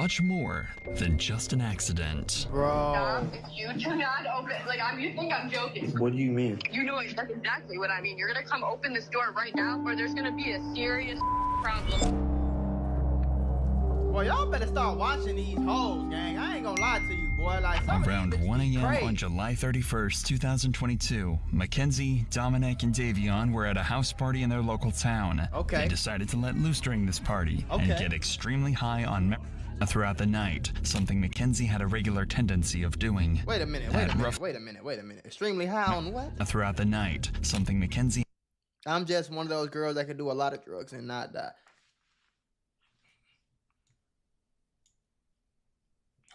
much more than just an accident. Bro. If you do not open, you think I'm joking. What do you mean? You know exactly what I mean. You're gonna come open this door right now, or there's gonna be a serious problem. Boy, y'all better start watching these hoes, gang. I ain't gonna lie to you, boy. Like, Around 1 a.m. crazy. on July 31st, 2022, Mackenzie, Dominic, and Davion were at a house party in their local town. Okay. They decided to let loose during this party and get extremely high on marijuana throughout the night, something Mackenzie had a regular tendency of doing. Wait a minute. Extremely high on what? Throughout the night, something Mackenzie... I'm just one of those girls that can do a lot of drugs and not die.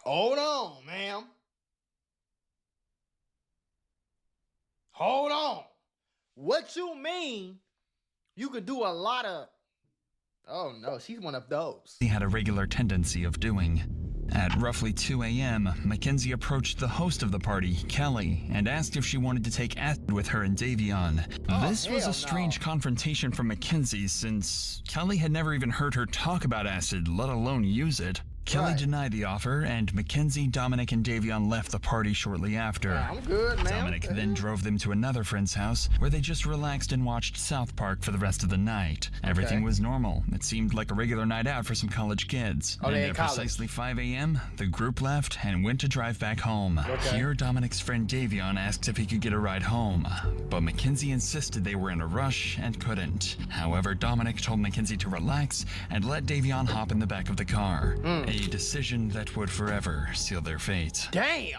Hold on, ma'am. Hold on. What you mean you could do a lot of... Oh, no, she's one of those. He had a regular tendency of doing. At roughly 2 a.m., Mackenzie approached the host of the party, Kelly, and asked if she wanted to take acid with her and Davion. This was a strange confrontation for Mackenzie since Kelly had never even heard her talk about acid, let alone use it. Kelly denied the offer, and Mackenzie, Dominic, and Davion left the party shortly after. I'm good, man. Dominic then drove them to another friend's house, where they just relaxed and watched South Park for the rest of the night. Everything was normal. It seemed like a regular night out for some college kids. And at precisely 5 a.m., the group left and went to drive back home. Here, Dominic's friend Davion asked if he could get a ride home, but Mackenzie insisted they were in a rush and couldn't. However, Dominic told Mackenzie to relax and let Davion hop in the back of the car. A decision that would forever seal their fate. Damn!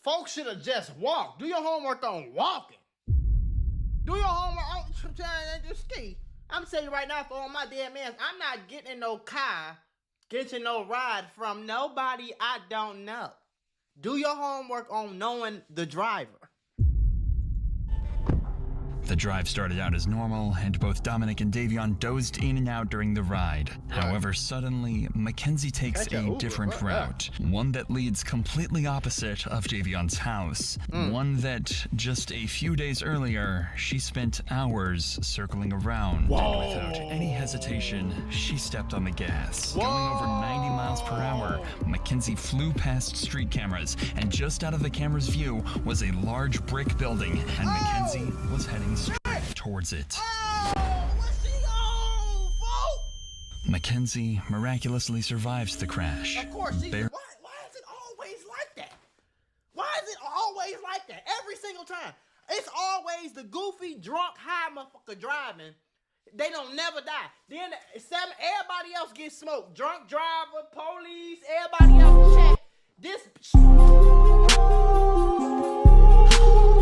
Folks should have just walked. Do your homework on walking. Do your homework on ski. I'm telling you right now, for all my dead mans, I'm not getting in no car, getting no ride from nobody I don't know. Do your homework on knowing the driver. The drive started out as normal, and both Dominic and Davion dozed in and out during the ride. However, suddenly, Mackenzie takes a different route. One that leads completely opposite of Davion's house. One that, just a few days earlier, she spent hours circling around. And without any hesitation, she stepped on the gas. Going over 90 miles per hour, Mackenzie flew past street cameras, and just out of the camera's view was a large brick building, and Mackenzie was heading straight towards it. What's she on, folks? Mackenzie miraculously survives the crash. Of course, why is it always like that? Why is it always like that? Every single time. It's always the goofy, drunk, high motherfucker driving. They don't never die. Then everybody else gets smoked. Drunk driver, police, everybody else check. This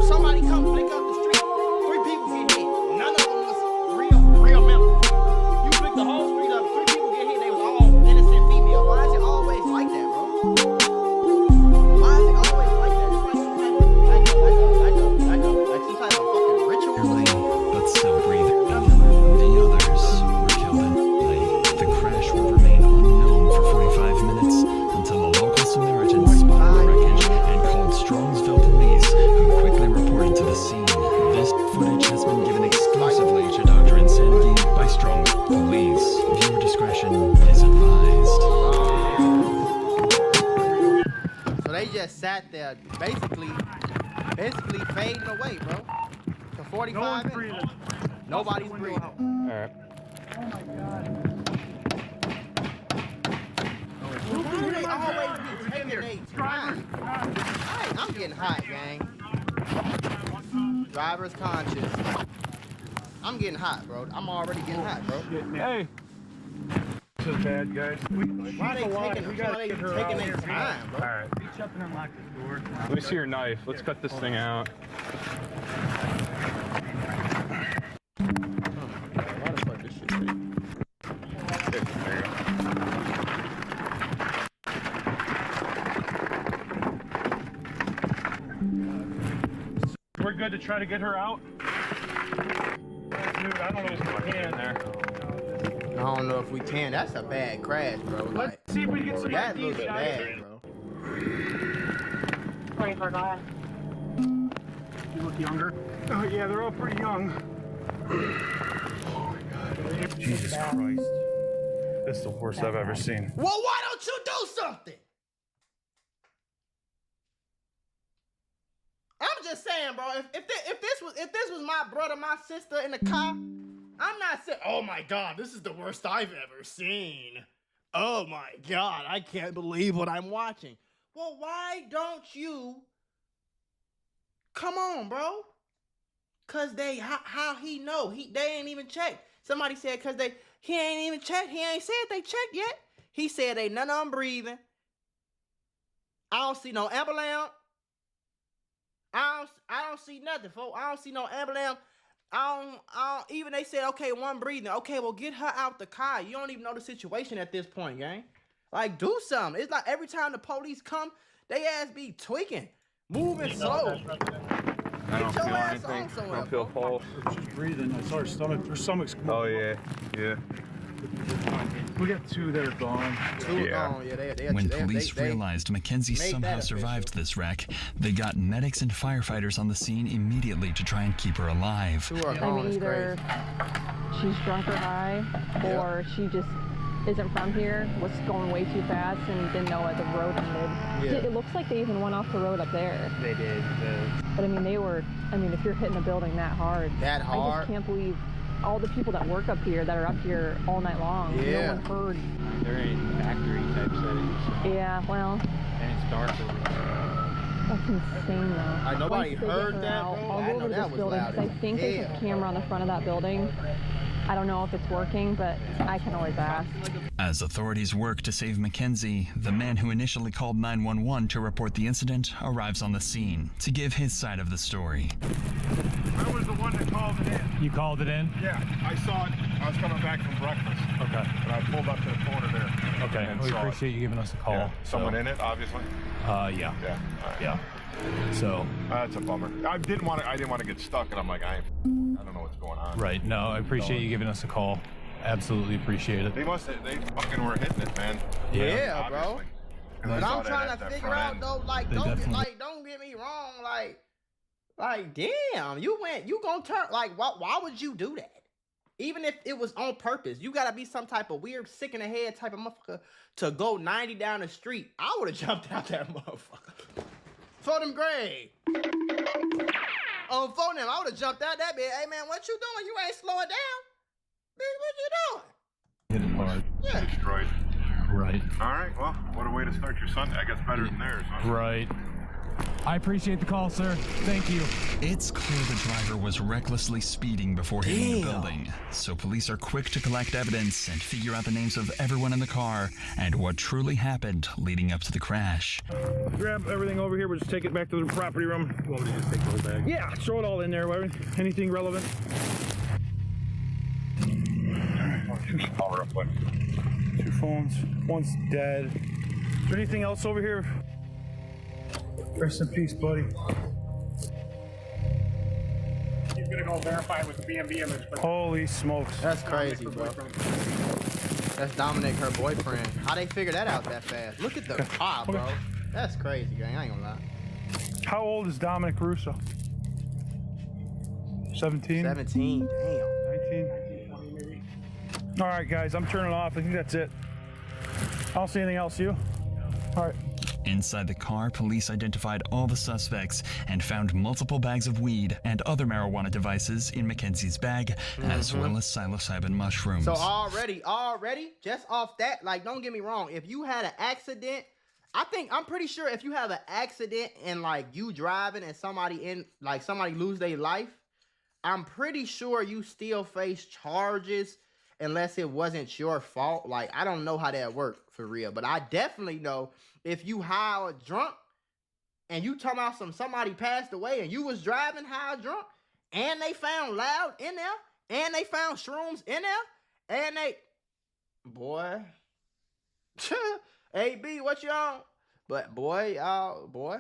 somebody come flick up the street. 3 people get hit. None of them was real members. You flick the whole street up. 3 people get hit. They was all innocent female. Why is it always like that, bro? Why is it always like that? It's like some type of fucking ritual. But still breathing. The others were killed instantly. The crash would remain unknown for 45 minutes until a local Samaritan spotted the wreckage and called Strongsville police, who quickly reported to the scene. This footage has been given exclusively to Dr. Insanity by Strongsville police. Viewer discretion is advised. So they just sat there, basically fading away, bro. For 45 minutes. Nobody's breathing. All right. Oh my God. Why do they always be taking their time? I'm getting hot, gang. Driver's conscious. I'm getting hot, bro. I'm already getting hot, bro. Hey. This is bad, guys. Why are they taking their time, bro? All right. Reach up and unlock this door. Let me see your knife. Let's cut this thing out. Why the fuck this shit take? There you go. We're good to try to get her out. Dude, I don't know if we can there. I don't know if we can. That's a bad crash, bro. Let's see if we can get some That ID looks shots. bad, bro. 24 guy. You look younger. Oh yeah, they're all pretty young. Oh my God. Jesus Christ. This is the worst I've ever seen. Well, why don't you do something. I'm just saying, bro. If this was my brother, my sister in the car, I'm not saying, oh my God, this is the worst I've ever seen. Oh my God, I can't believe what I'm watching. Well, why don't you? Come on, bro. Cause how he know? They ain't even checked. Somebody said he ain't even checked. He ain't said they checked yet. He said they none of them breathing. I don't see no ambulance. I don't see nothing, folks. I don't see no ambulance. I don't even they said, okay, one breathing. Okay, well, get her out the car. You don't even know the situation at this point, gang. Like, do something. It's like every time the police come, they ass be tweaking, moving slow. I don't feel anything. I don't feel pulse. She's breathing. I saw her stomach. Her stomach's gone. Oh, yeah. Yeah. We got two that are gone. Two gone. Yeah, When police realized Mackenzie made somehow that survived this wreck, they got medics and firefighters on the scene immediately to try and keep her alive. Two are gone. Either she's drunk or high, or she just isn't from here, was going way too fast and didn't know where the road ended. Yeah. It looks like they even went off the road up there. They did. But I mean, if you're hitting a building that hard, I just can't believe all the people that work up here that are up here all night long. Yeah. No one heard. They're in factory type settings. Yeah, well. And it's dark over there. That's insane though. Like nobody Once they heard get her that, out, bro. I'll I go know over to that this was building loud because I think there's a camera on the front of that building. I don't know if it's working, but I can always ask. As authorities work to save Mackenzie, the man who initially called 911 to report the incident arrives on the scene to give his side of the story. I was the one that called it in. You called it in? Yeah, I saw it. I was coming back from breakfast. Okay. And I pulled up to the corner there. Okay. And We saw appreciate you giving us a call. Yeah. Someone in it, obviously. Yeah. Yeah. All right. Yeah. So. That's a bummer. I didn't want to get stuck, and I'm like, I don't know what's going on. Right. No, I appreciate you giving us a call. Absolutely appreciate it. They fucking were hitting it, man. Yeah, bro. Obviously. But I'm trying to figure out though, like, don't get me wrong, like, damn, you gonna turn, like, why would you do that? Even if it was on purpose, you gotta be some type of weird, sick in the head type of motherfucker to go 90 down the street. I would have jumped out that motherfucker. For them grave. Oh, for them, I would have jumped out that bit. Hey man, what you doing? You ain't slowing down. Bitch, what you doing? Hit it hard. Yeah. Destroyed. Right. All right, well, what a way to start your Sunday. I guess better than theirs, huh? Right. I appreciate the call, sir. Thank you. It's clear the driver was recklessly speeding before hitting the building, so police are quick to collect evidence and figure out the names of everyone in the car and what truly happened leading up to the crash. Grab everything over here. We'll just take it back to the property room. You want me to just take the whole bag? Yeah, throw it all in there. Anything relevant? Call real quick. 2 phones. One's dead. Is there anything else over here? Rest in peace, buddy. He's gonna go verify with the BMV image. Holy smokes. That's crazy, bro. That's Dominic, her boyfriend. How they figure that out that fast? Look at the car, bro. That's crazy, gang. I ain't gonna lie. How old is Dominic Russo? 17? 17. Damn. 19? All right, guys, I'm turning off. I think that's it. I don't see anything else. You? All right. Inside the car, police identified all the suspects and found multiple bags of weed and other marijuana devices in Mackenzie's bag, as well as psilocybin mushrooms. So already, just off that, like, don't get me wrong. If you had an accident, I'm pretty sure if you have an accident and, like, you driving and somebody lose their life, I'm pretty sure you still face charges unless it wasn't your fault. Like, I don't know how that worked for real, but I definitely know if you high or drunk and you talking about somebody passed away and you was driving high or drunk and they found loud in there and they found shrooms in there and they, boy, AB, what you on? But boy, boy.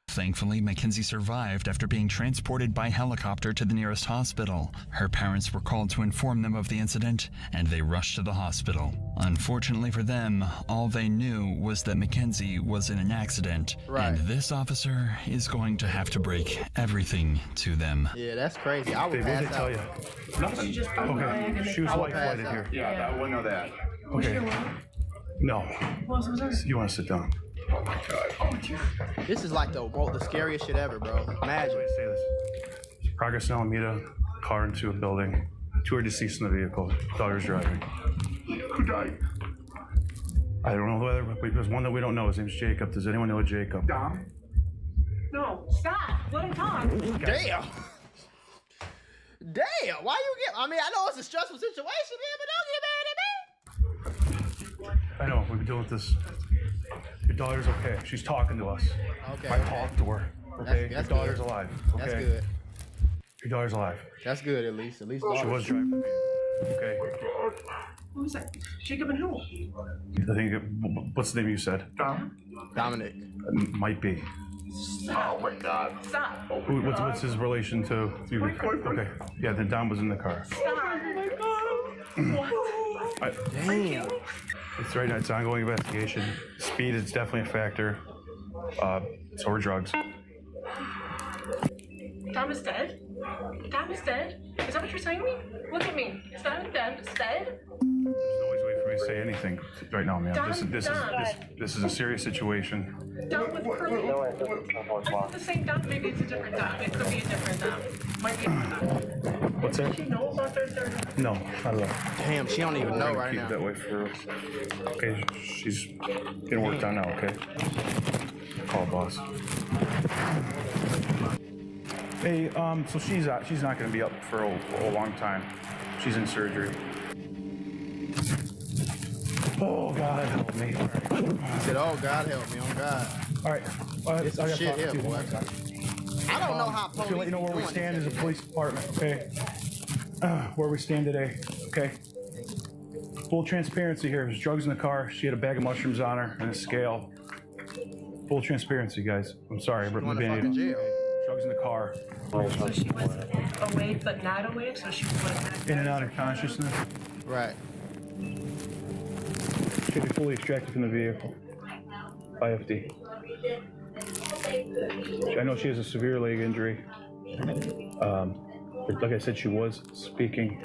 Thankfully, Mackenzie survived after being transported by helicopter to the nearest hospital. Her parents were called to inform them of the incident, and they rushed to the hospital. Unfortunately for them, all they knew was that Mackenzie was in an accident, and this officer is going to have to break everything to them. Yeah, that's crazy. I would What did pass they tell out. you? Nothing. Okay. She was light-flighted here. Yeah, I wouldn't know that. Okay. No. What was there? You want to sit down? Oh my God. This is like the scariest shit ever, bro. Imagine. Let me say this. Progress in Alameda, car into a building. 2 are deceased in the vehicle. Daughter's driving. Who died? I don't know whether, but there's one that we don't know. His name's Jacob. Does anyone know Jacob? Dom? No, stop. Let him talk. Damn. Damn. Why you get? I mean, I know it's a stressful situation, man, but don't get mad at me. I know. We've been dealing with this. Your daughter's okay. She's talking to us. Okay. I talked to her. Okay. That's Your daughter's good. alive. Okay. That's good. Your daughter's alive. That's good, at least. At least. She was driving. Okay. Who was that? Jacob and who? I think. What's the name you said? Dom? Dominic. Might be. Oh my God. Stop. What's his relation to you? Okay. Yeah. Then Dom was in the car. Stop. Oh my God. Damn. It's right now. It's an ongoing investigation. Speed is definitely a factor. So are drugs. Dom is dead? Dom is dead? Is that what you're saying to me? Look at me. Is Dom dead? Dead? There's always a way for me to say anything right now, man. This is a serious situation. Dom with curly. It's not the same Dom. Maybe it's a different Dom. It could be a different Dom. Might be a different Dom. What's that? She knows about their third. No, not at all. Damn, she don't even know right Keep now. it that way for. Okay, she's getting worked on now. Okay. Call boss. Hey, so she's not going to be up for a long time. She's in surgery. Oh God, help me! He said, "Oh God, help me, oh God." All right, It's I some gotta shit talk here, to you. boy. I don't know how To police. let you know where we doing stand as this a police department, okay? Where we stand today, okay? Full transparency here. There's drugs in the car. She had a bag of mushrooms on her and a scale. Full transparency, guys. I'm sorry, but Going to fucking jail. drugs in the car. So she was awake but not awake, so she was In and out of consciousness. Right. Should be fully extracted from the vehicle. IFD. I know she has a severe leg injury. Like I said, she was speaking,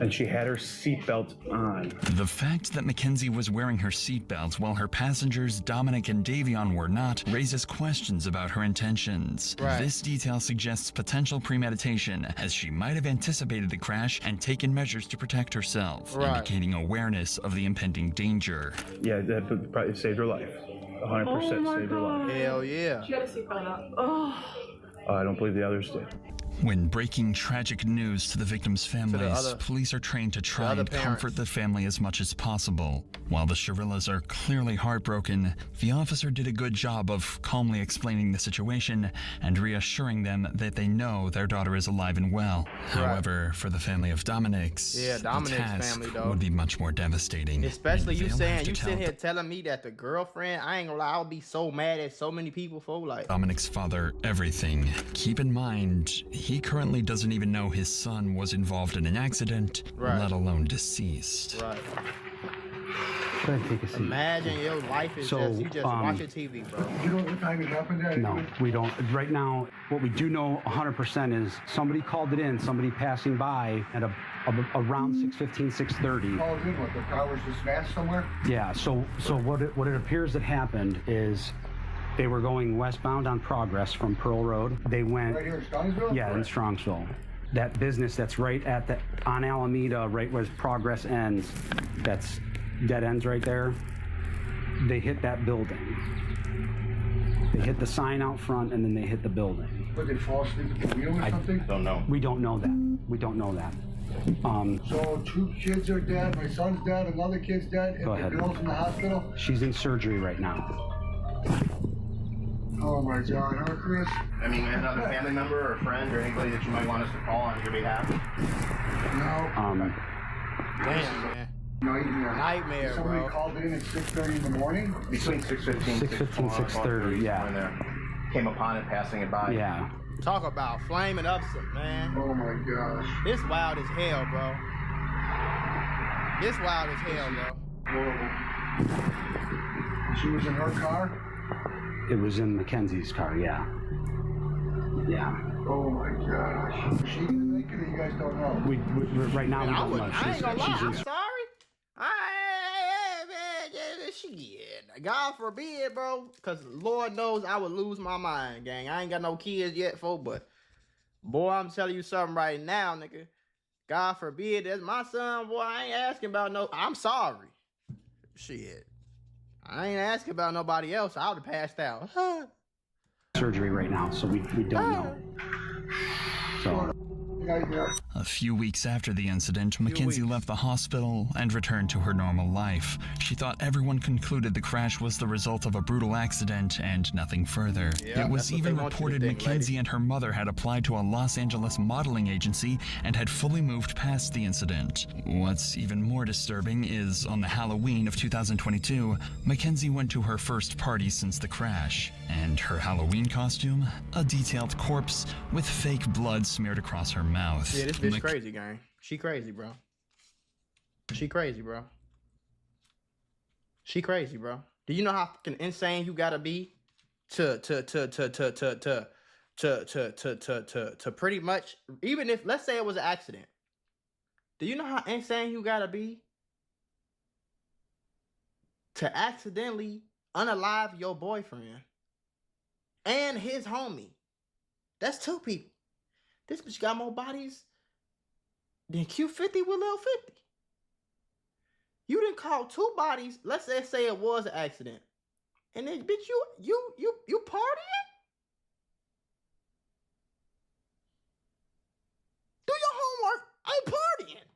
and she had her seatbelt on. The fact that Mackenzie was wearing her seatbelt while her passengers Dominic and Davion were not raises questions about her intentions. Right. This detail suggests potential premeditation, as she might have anticipated the crash and taken measures to protect herself, Right. indicating awareness of the impending danger. Yeah, that probably saved her life. 100% saved her life. Hell yeah. She got a seatbelt up. Oh. I don't believe the others did. When breaking tragic news to the victims' families, other- police are trained to try other and comfort parents. the family as much as possible. While the Shirillas are clearly heartbroken, the officer did a good job of calmly explaining the situation and reassuring them that they know their daughter is alive and well. However, for the family of Dominic's, Yeah, Dominic's the task family, though. would be much more devastating. Especially And you they'll saying, have to you tell sitting here telling me that the girlfriend, I ain't gonna lie, I'll be so mad at so many people for like. Dominic's father everything. Keep in mind, he currently doesn't even know his son was involved in an accident, Right. let alone deceased. Right. Go ahead, take a seat. Imagine your life is So, just, you just watching TV, bro. You know what time it happened? No, we don't. Right now, what we do know 100% is somebody called it in, somebody passing by at around 6:15, 6:30. Called in, what, the car was just smashed somewhere? Yeah, so what it appears that happened is they were going westbound on Progress from Pearl Road. They went, Right here in Strongsville? yeah, in Strongsville. That business that's right at on Alameda, right where Progress ends, that's dead ends right there. They hit that building. They hit the sign out front and then they hit the building. Would they fall asleep at the wheel or something? Don't know. We don't know that. We don't know that. So 2 kids are dead, my son's dead, another kid's dead, and Go the ahead. girl's in the hospital? She's in surgery right now. Oh my God, huh, Chris? I mean, another family member or a friend or anybody that you might want us to call on your behalf? No. Damn, man. Nightmare. Nightmare, Somebody bro. called in at 6:30 in the morning? Between 6:15, 6:15, 6:30, yeah. When they came upon it, passing it by. Yeah. Talk about flaming up some, man. Oh my gosh. This wild as hell, bro. This wild as hell, bro. Horrible. She was in her car? It was in Mackenzie's car, yeah. Yeah. Oh my gosh. Is she gonna make it or you guys don't know? We right now we I don't know. ain't gonna lie, She's I'm in, sorry. Man, shit. God forbid, bro. Cause Lord knows I would lose my mind, gang. I ain't got no kids yet, folks, but boy, I'm telling you something right now, nigga. God forbid that's my son, boy. I ain't asking about no. I'm sorry. Shit. I ain't asking about nobody else. I would have passed out. Surgery right now, so we don't know. So. A few weeks after the incident, Mackenzie left the hospital and returned to her normal life. She thought everyone concluded the crash was the result of a brutal accident and nothing further. Yeah, it was even reported Mackenzie and her mother had applied to a Los Angeles modeling agency and had fully moved past the incident. What's even more disturbing is, on the Halloween of 2022, Mackenzie went to her first party since the crash. And her Halloween costume? A detailed corpse with fake blood smeared across her mouth. Yeah, this bitch crazy, gang. She crazy, bro. She crazy, bro. She crazy, bro. Do you know how fucking insane you gotta be to pretty much, even if, let's say it was an accident. Do you know how insane you gotta be to accidentally unalive your boyfriend and his homie? That's two people. This bitch got more bodies than Q50 with Lil 50. You didn't call two bodies. Let's say it was an accident, and then bitch, you partying? Do your homework. I'm partying.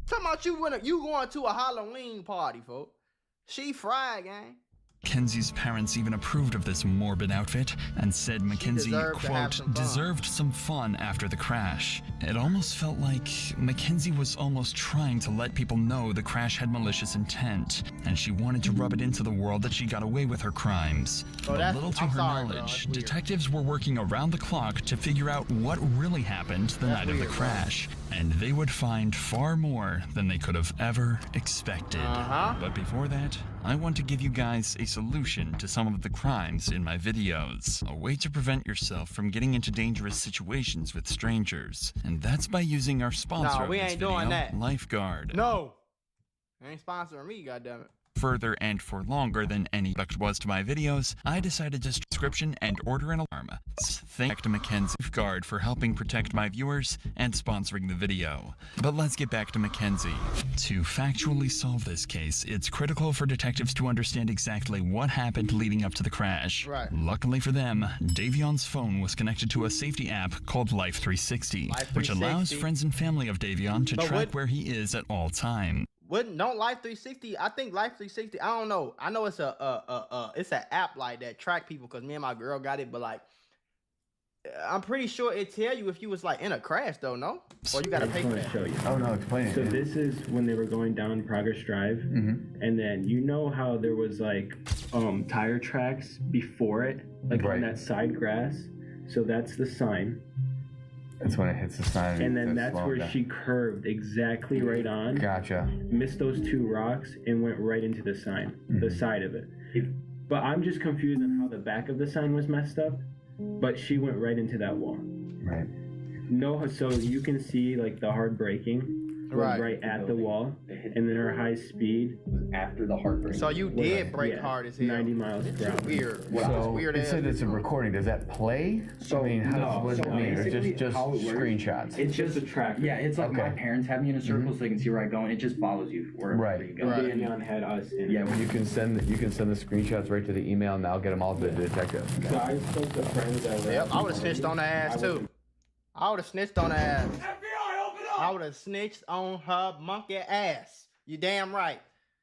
Talking about you going to a Halloween party, folks. She fried, gang. Mackenzie's parents even approved of this morbid outfit and said Mackenzie, quote, deserved some fun after the crash. It almost felt like Mackenzie was almost trying to let people know the crash had malicious intent, and she wanted to rub it into the world that she got away with her crimes. But little to her knowledge, detectives were working around the clock to figure out what really happened the night of the crash, and they would find far more than they could have ever expected. But before that, I want to give you guys a solution to some of the crimes in my videos. A way to prevent yourself from getting into dangerous situations with strangers. And that's by using our sponsor of this video, Lifeguard. No! Ain't sponsoring me, goddammit. Further and for longer than any effect was to my videos, I decided to subscription and order an alarm. Thank to Mackenzie Lifeguard for helping protect my viewers and sponsoring the video. But let's get back to Mackenzie. To factually solve this case, it's critical for detectives to understand exactly what happened leading up to the crash. Luckily for them, Davion's phone was connected to a safety app called Life360, which allows friends and family of Davion to track where he is at all times. Don't Life360? I think Life360. I don't know. I know it's it's an app like that track people because me and my girl got it, but like I'm pretty sure it tell you if you was like in a crash though, no? Or you gotta pay for that. Show you. Oh no, explain it. So this is when they were going down Progress Drive, and then you know how there was like tire tracks before it, like on that side grass. So that's the sign. That's when it hits the sign. And then that's where she curved exactly right on. Gotcha. Missed those two rocks and went right into the sign, the side of it. But I'm just confused on how the back of the sign was messed up. But she went right into that wall. Right. No, so you can see like the hard braking was right at the wall, and then her high speed was after the hard braking. So you did brake hard as hell. 90 miles per hour. Weird. So weird. It said it's a recording. Does that play? So I mean, what does it mean? Or just screenshots? It's just a tracker. Yeah, it's like my parents have me in a circle so they can see where I'm going. It just follows you wherever you go. Davion had us in. Yeah, well, you can send the screenshots right to the email, and I'll get them all to the detective. Okay. So I spoke to friends that were. Yep, I would have snitched on her ass too. I would have snitched on her ass. I would have snitched on her monkey ass. You damn right.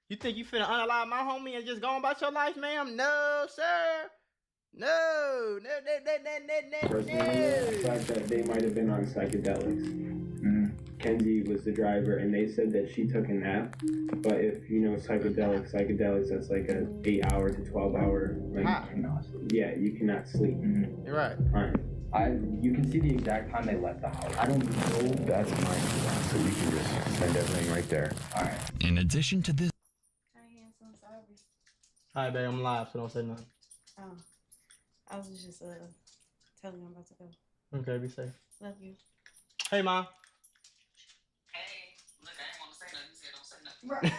You think you finna unalive my homie and just go about your life, ma'am? No, sir. No. Personally, the fact that they might have been on psychedelics. Kenzie was the driver, and they said that she took a nap. But if you know psychedelics, that's like a 8-hour to 12-hour. Yeah, you cannot sleep. You're right. You can see the exact time they left the house. I don't know. That's mine. So you can just send everything right there. All right. In addition to this. Hi, babe. I'm live, so don't say nothing. Oh, I was just telling you I'm about to go. Okay, be safe. Love you. Hey, Mom. Hey, look, I didn't want to say nothing. You said don't say nothing. Right.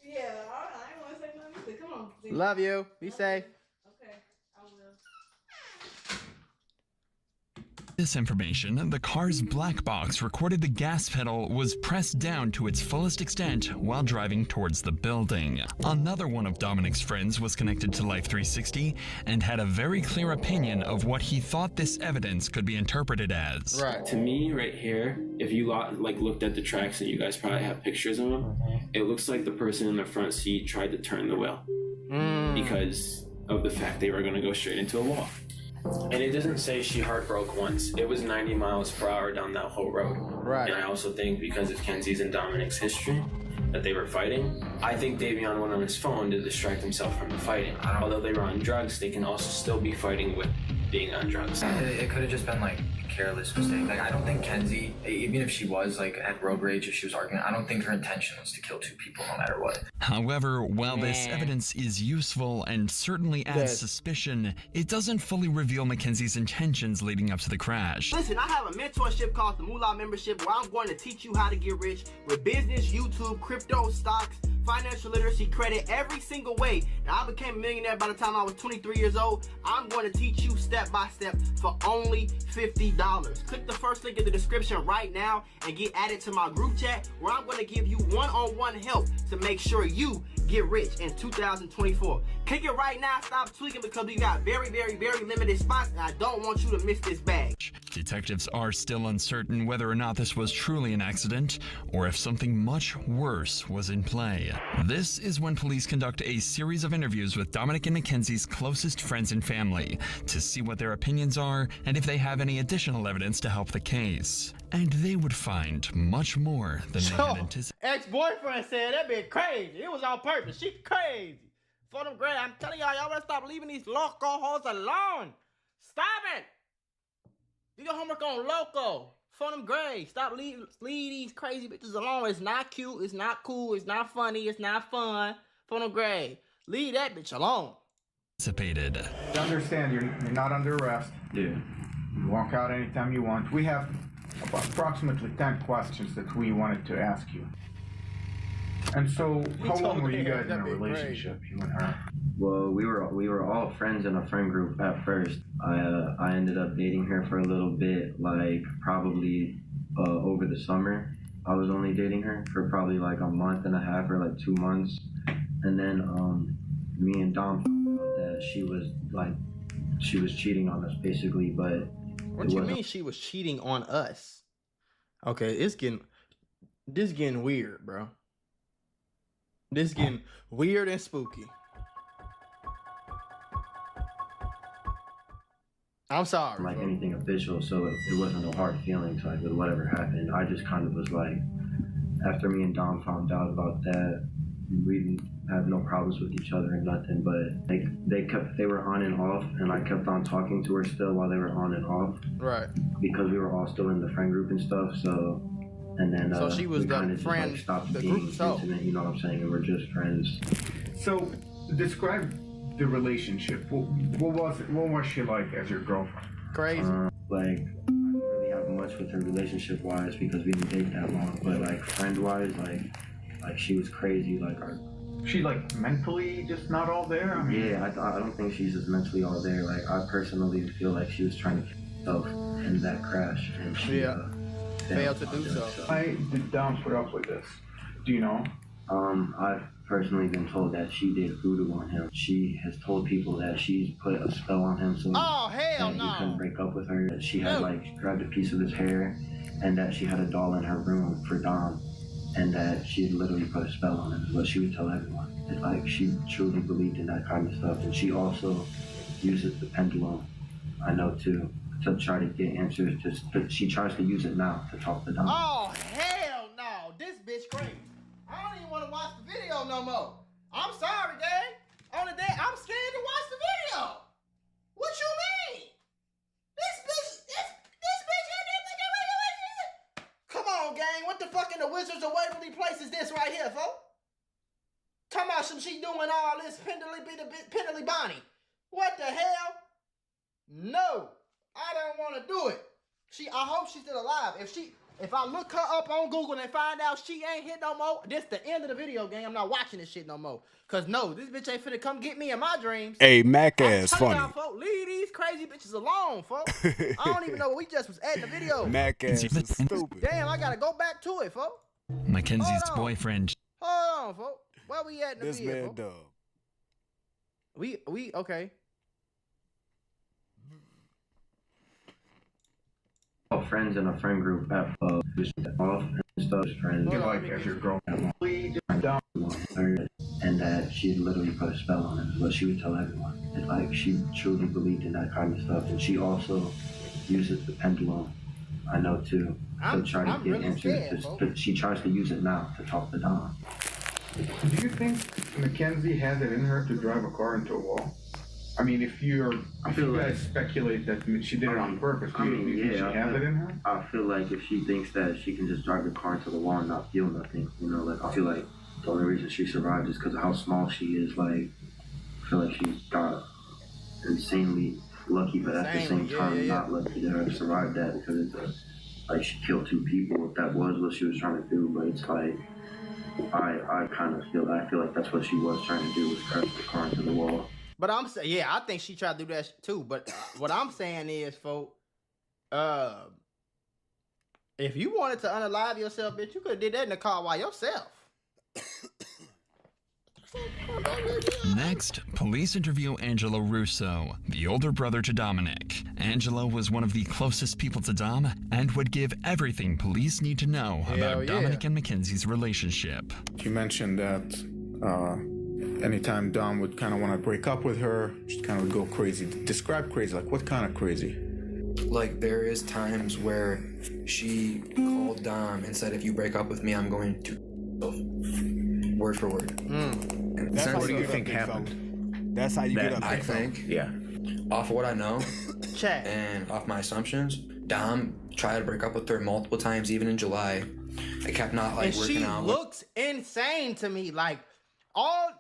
Yeah, I ain't want to say nothing either. Come on. Love you. Be safe. Okay, I will. This information, the car's black box recorded the gas pedal was pressed down to its fullest extent while driving towards the building. Another one of Dominic's friends was connected to Life 360 and had a very clear opinion of what he thought this evidence could be interpreted as. Right. To me, right here, if you looked at the tracks, and you guys probably have pictures of them, it looks like the person in the front seat tried to turn the wheel because of the fact they were going to go straight into a wall. And it doesn't say she heart broke once. It was 90 miles per hour down that whole road. Right. And I also think because of Kenzie's and Dominic's history that they were fighting, I think Davion went on his phone to distract himself from the fighting. Although they were on drugs, they can also still be fighting with being on drugs. It could have just been like a careless mistake. Like I don't think Kenzie, even if she was like had road rage, if she was arguing, I don't think her intention was to kill two people no matter what. However, while this evidence is useful and certainly adds suspicion, it doesn't fully reveal Mackenzie's intentions leading up to the crash. Listen, I have a mentorship called the Moolah Membership where I'm going to teach you how to get rich with business, YouTube, crypto, stocks, financial literacy, credit, every single way. Now, I became a millionaire by the time I was 23 years old. I'm going to teach you step by step for only $50. Click the first link in the description right now and get added to my group chat where I'm going to give you one-on-one help to make sure you get rich in 2024. Click it right now. Stop tweaking because we got very, very, very limited spots and I don't want you to miss this bag. Detectives are still uncertain whether or not this was truly an accident or if something much worse was in play. This is when police conduct a series of interviews with Dominic and Mackenzie's closest friends and family to see what their opinions are and if they have any additional evidence to help the case. And they would find much more than they had anticipated. Ex-boyfriend said that bitch crazy. It was on purpose. She crazy. For them Gray, I'm telling y'all better stop leaving these loco hoes alone. Stop it. Do your homework on loco. For them Gray, stop leave these crazy bitches alone. It's not cute. It's not cool. It's not funny. It's not fun. For them Gray, leave that bitch alone. Anticipated. You understand you're not under arrest. Yeah. You walk out anytime you want. We have approximately 10 questions that we wanted to ask you. And so, how long were you guys in a relationship, you and her? Well, we were all friends in a friend group at first. I ended up dating her for a little bit, like probably over the summer. I was only dating her for probably like a month and a half or like 2 months, and then me and Dom found out that she was cheating on us basically. But what do you mean she was cheating on us? Okay, this getting weird, bro. This getting weird and spooky. I'm sorry. Like anything official, so it wasn't no hard feelings like with whatever happened. I just kind of was like, after me and Dom found out about that, we didn't have no problems with each other and nothing, but they were on and off, and I kept on talking to her still while they were on and off. Right. Because we were all still in the friend group and stuff, so. And then so she was the friend, like stopped the being group. So intimate, you know what I'm saying? And we're just friends. So, describe the relationship. What was she like as your girlfriend? Crazy. Like, I didn't really have much with her relationship-wise because we didn't date that long. But like friend-wise, like she was crazy. Like she like mentally just not all there. I mean, yeah, I don't think she's just mentally all there. Like I personally feel like she was trying to kill herself in that crash, and she failed to do so. Why did Dom put up with this? Do you know? I've personally been told that she did voodoo on him. She has told people that she's put a spell on him so that he couldn't break up with her. That she had like grabbed a piece of his hair, and that she had a doll in her room for Dom, and that she had literally put a spell on him. Is what she would tell everyone. And like she truly believed in that kind of stuff, and she also uses the pendulum. I know too. To try to get answers, she tries to use it now to talk to Dom. Oh hell no! This bitch crazy. I don't even want to watch the video no more. I'm sorry, gang. On the day, I'm scared to watch the video. What you mean? This bitch had that. Come on, gang. What the fuck in the Wizards of Waverly Place is this right here, folks? Talking about some she doing all this Pendley Bonnie. What the hell? No. I don't want to do it. I hope she's still alive. If she, If I look her up on Google and find out she ain't hit no more, this the end of the video game. I'm not watching this shit no more. Cause no, this bitch ain't finna come get me in my dreams. Hey, Mac I'm ass telling funny. y'all, folks, leave these crazy bitches alone, folks. I don't even know what we just was at in the video. Mac ass is stupid. Damn, I gotta go back to it, folks. Mackenzie's Hold on. boyfriend. Hold on, folks. Where we at in the This video, man folks? dub. We okay. Friends in a friend group at off and stuff. Friends like as your girl. And that she literally put a spell on him, is what she would tell everyone. And like she truly believed in that kind of stuff, and she also uses the pendulum. I know too. To try to get into. She tries to use it now to talk to Dom. Do you think Mackenzie has it in her to drive a car into a wall? I mean, if you guys speculate that she did it on purpose, do you think she has it in her? I feel like if she thinks that she can just drive the car into the wall and not feel nothing, you know, like I feel like the only reason she survived is because of how small she is. Like, I feel like she got insanely lucky, but at the same time, not lucky to have survived that because it's like she killed 2 people. If that was what she was trying to do, but it's like I feel like that's what she was trying to do was crash the car into the wall. But I'm saying, yeah, I think she tried to do that too. But what I'm saying is, folks, if you wanted to unalive yourself, bitch, you could have did that in the car by yourself. Next, police interview Angelo Russo, the older brother to Dominic. Angelo was one of the closest people to Dom and would give everything police need to know about Dominic and Mackenzie's relationship. You mentioned that anytime Dom would kind of want to break up with her, she kind of would go crazy. Describe crazy, like what kind of crazy? Like there is times where she called Dom and said, if you break up with me, I'm going to word for word. That's what do you think happened? That's how you get up. I think, off of what I know and off my assumptions, Dom tried to break up with her multiple times, even in July. It kept not like and working she out. Looks insane to me. Like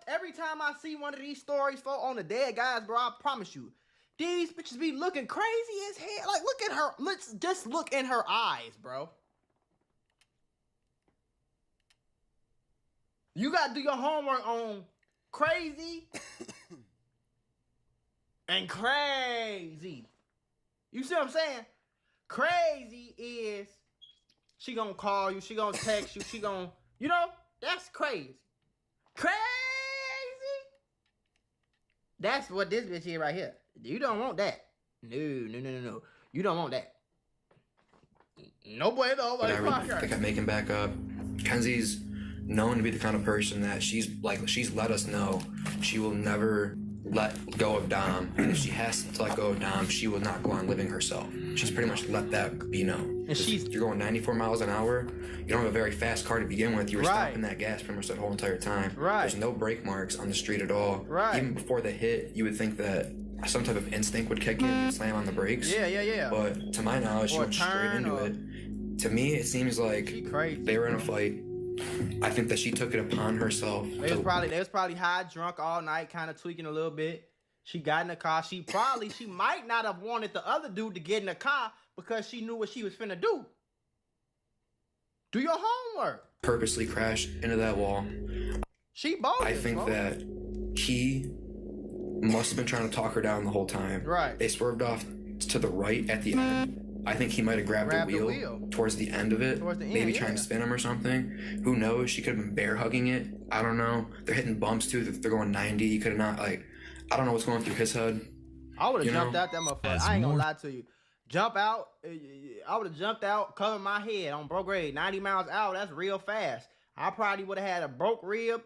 every time I see one of these stories on the dead guys, bro, I promise you, these bitches be looking crazy as hell. Like look at her. Let's just look in her eyes, bro. You gotta do your homework on crazy and crazy. You see what I'm saying? Crazy is she gonna call you, she gonna text you, she gonna, you know, that's crazy. Crazy. That's what this bitch is right here. You don't want that. No. You don't want that. No bueno. But I kept making back up. Kenzie's known to be the kind of person that she's let us know she will never let go of Dom, and if she has to let go of Dom, she will not go on living herself. She's pretty much let that be known. And you're going 94 miles an hour. You don't have a very fast car to begin with. You were stopping that gas pretty much that whole entire time. There's no brake marks on the street at all. Even before the hit, you would think that some type of instinct would kick in, you'd slam on the brakes. Yeah. But to my knowledge, she went straight into it. To me, it seems like they were in a fight. I think that she took it upon herself. They was probably high, drunk all night, kind of tweaking a little bit. She got in the car. She might not have wanted the other dude to get in the car because she knew what she was finna do. Do your homework. Purposely crashed into that wall. She bogus. I think that he must have been trying to talk her down the whole time. They swerved off to the right at the end. I think he might have grabbed the wheel towards the end of it, maybe trying to spin him or something. Who knows? She could have been bear hugging it. I don't know. They're hitting bumps too. They're going 90. He could have not, I don't know what's going through his head. I would have jumped out that motherfucker. I ain't gonna lie to you. Jump out. I would have jumped out, covered my head on broke grade. 90 miles an hour. That's real fast. I probably would have had a broke rib,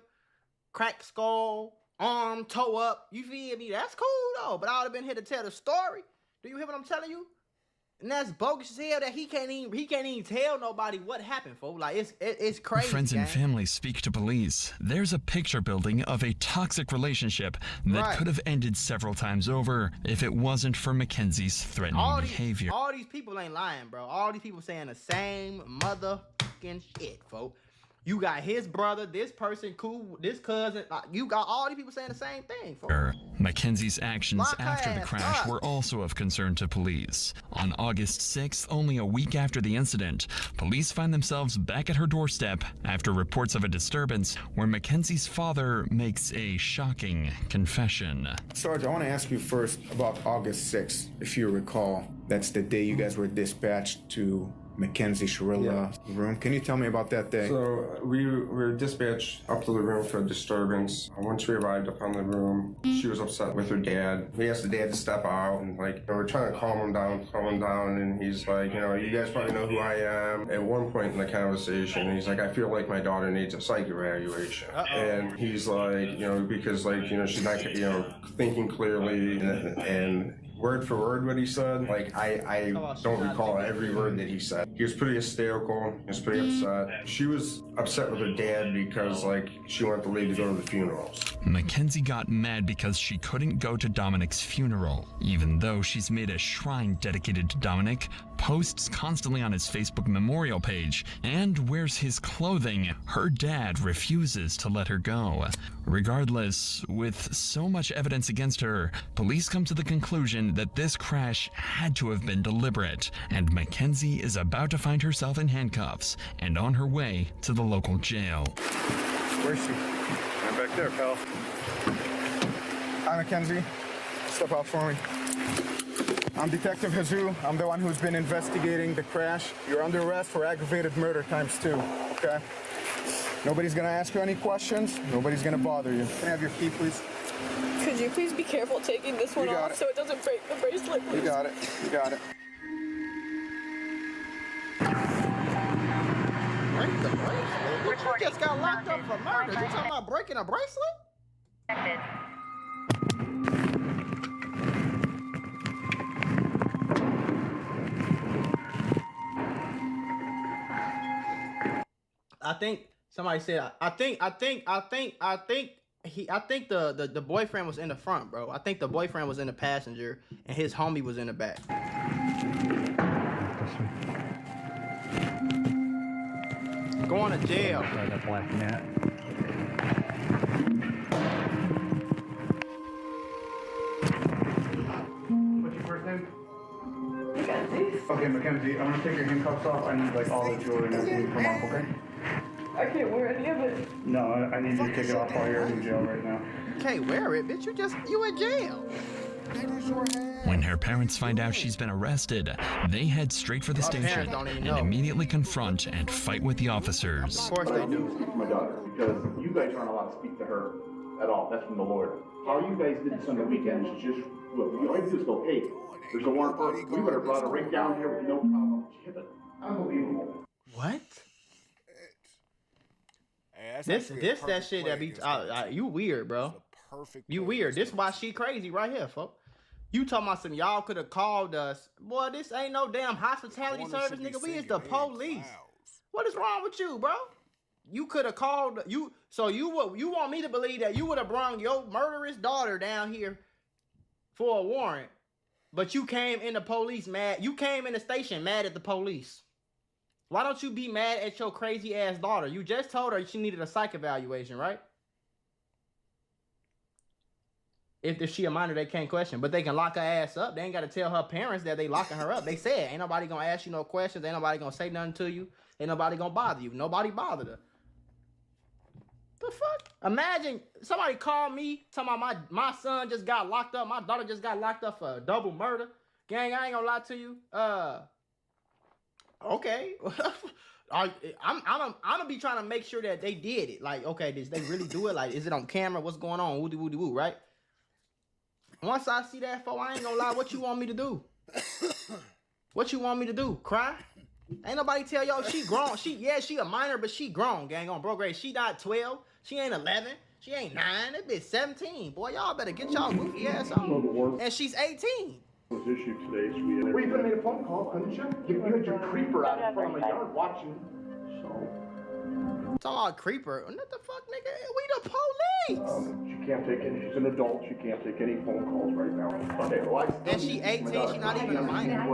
cracked skull, arm, toe up. You feel me? That's cool though. But I would have been here to tell the story. Do you hear what I'm telling you? And that's bogus as hell that he can't even tell nobody what happened, folks. Like it's crazy. Friends and family speak to police. There's a picture building of a toxic relationship that could have ended several times over if it wasn't for Mackenzie's threatening behavior. All these people ain't lying, bro. All these people saying the same motherfucking shit, folks. You got his brother, this person, cool, this cousin. You got all these people saying the same thing. Mackenzie's actions Lock her after the ass crash up. were also of concern to police. On August 6th, only a week after the incident, police find themselves back at her doorstep after reports of a disturbance where Mackenzie's father makes a shocking confession. Sarge, I want to ask you first about August 6th. If you recall, that's the day you guys were dispatched to Mackenzie Sharilla's room. Can you tell me about that day? So we were dispatched up to the room for a disturbance. Once we arrived up on the room, she was upset with her dad. We asked the dad to step out, and we're trying to calm him down, and he's like, you guys probably know who I am. At one point in the conversation, he's like, I feel like my daughter needs a psych evaluation. And he's like, because she's not, thinking clearly, and word for word what he said, I don't recall every word that he said. He was pretty hysterical, he was pretty upset. She was upset with her dad because she wanted to leave to go to the funerals. Mackenzie got mad because she couldn't go to Dominic's funeral, even though she's made a shrine dedicated to Dominic, posts constantly on his Facebook memorial page, and wears his clothing. Her dad refuses to let her go. Regardless, with so much evidence against her, police come to the conclusion that this crash had to have been deliberate, and Mackenzie is about to find herself in handcuffs and on her way to the local jail. Where's she? I'm back there, pal. Hi, Mackenzie. Step out for me. I'm Detective Jesus. I'm the one who's been investigating the crash. You're under arrest for aggravated murder ×2, okay? Nobody's gonna ask you any questions. Nobody's gonna bother you. Can I have your key, please? Could you please be careful taking this one off so it doesn't break the bracelet, please? You got it. You got it. Break the bracelet? What, you just got locked up for murder? You talking about breaking a bracelet? I think somebody said I think the boyfriend was in the front, bro. I think the boyfriend was in the passenger and his homie was in the back. Going to jail. That black mat. What's your first name? Mackenzie. Okay, Mackenzie, I'm gonna take your handcuffs off. I need all the jewelry and everything to come off, okay? I can't wear any of it. No, I need you to take it off while you're in jail right now. You can't wear it, bitch. You in jail. When her parents find out she's been arrested, they head straight for the station and immediately confront and fight with the officers. Of course they do. Speak to my daughter because you guys aren't allowed to speak to her at all. That's from the Lord. How you guys did this on the weekends is just, look, all you do is go, hey, there's a warrant for we would have brought her right down here with no problem. Unbelievable. What? This that shit that be you weird, bro. You weird. This why she crazy right here, folks. You talking about some y'all could have called us. Boy, this ain't no damn hospitality service, nigga. We is the police. What is wrong with you, bro? You could have called you. So you want me to believe that you would have brought your murderous daughter down here for a warrant, but you came in the police mad. You came in the station mad at the police. Why don't you be mad at your crazy ass daughter? You just told her she needed a psych evaluation, right? If she a minor, they can't question, but they can lock her ass up. They ain't got to tell her parents that they locking her up. They said, ain't nobody gonna ask you no questions. Ain't nobody gonna say nothing to you. Ain't nobody gonna bother you. Nobody bothered her. The fuck? Imagine somebody called me talking about my son just got locked up. My daughter just got locked up for a double murder. Gang, I ain't gonna lie to you. Okay. I'm gonna be trying to make sure that they did it. Like, okay, did they really do it? Like, is it on camera? What's going on? Woody woody woo, right? Once I see that, I ain't gonna lie. What you want me to do? What you want me to do? Cry? Ain't nobody tell y'all she grown. She a minor, but she grown. Gang on bro grade. She not 12. She ain't 11. She ain't 9. That bitch 17. Boy, y'all better get y'all goofy ass on. And she's 18. Was issued today, so we could have made a phone call, couldn't you? You had your creeper out in front of my yard watching. So. Talking about creeper. What the fuck, nigga? We the police. Jeez. She can't take any. She's an adult. She can't take any phone calls right now. Okay, well, And she 18. She's not even a minor.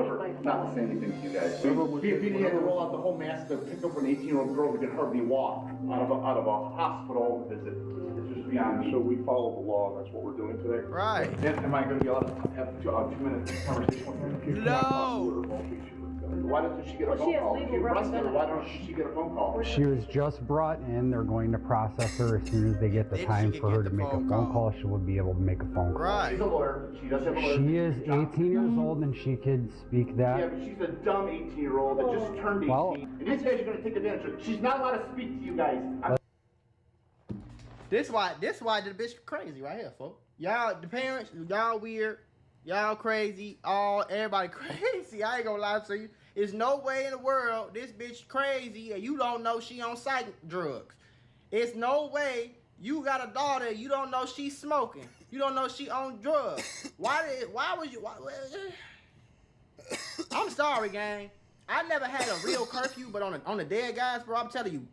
Not to say anything to you guys. He had to roll out the whole mask to pick up an 18-year-old girl who could hardly walk out of a hospital visit. It's just beyond me. So we follow the law. That's what we're doing today. Right. Am I going to be allowed to have a 2-minute conversation with her? No. Why doesn't she get a phone call? She arrested her. Why don't she get a phone call? She was just brought in. They're going to process her as soon as they get the time for her to make a phone call. She will be able to make a phone call. Right. She's a lawyer. She does have a lawyer. She is 18 years old and she could speak that. Yeah, but she's a dumb 18-year-old that just turned 18. Well, and these guys are going to take advantage of her. She's not allowed to speak to you guys. This why the bitch crazy right here, folks. Y'all, the parents, y'all weird, y'all crazy, everybody crazy. I ain't gonna lie to you. There's no way in the world this bitch crazy and you don't know she on psych drugs. It's no way you got a daughter, you don't know she's smoking. You don't know she on drugs. Why would you? I'm sorry, gang. I never had a real curfew, but on the dead guys, bro, I'm telling you,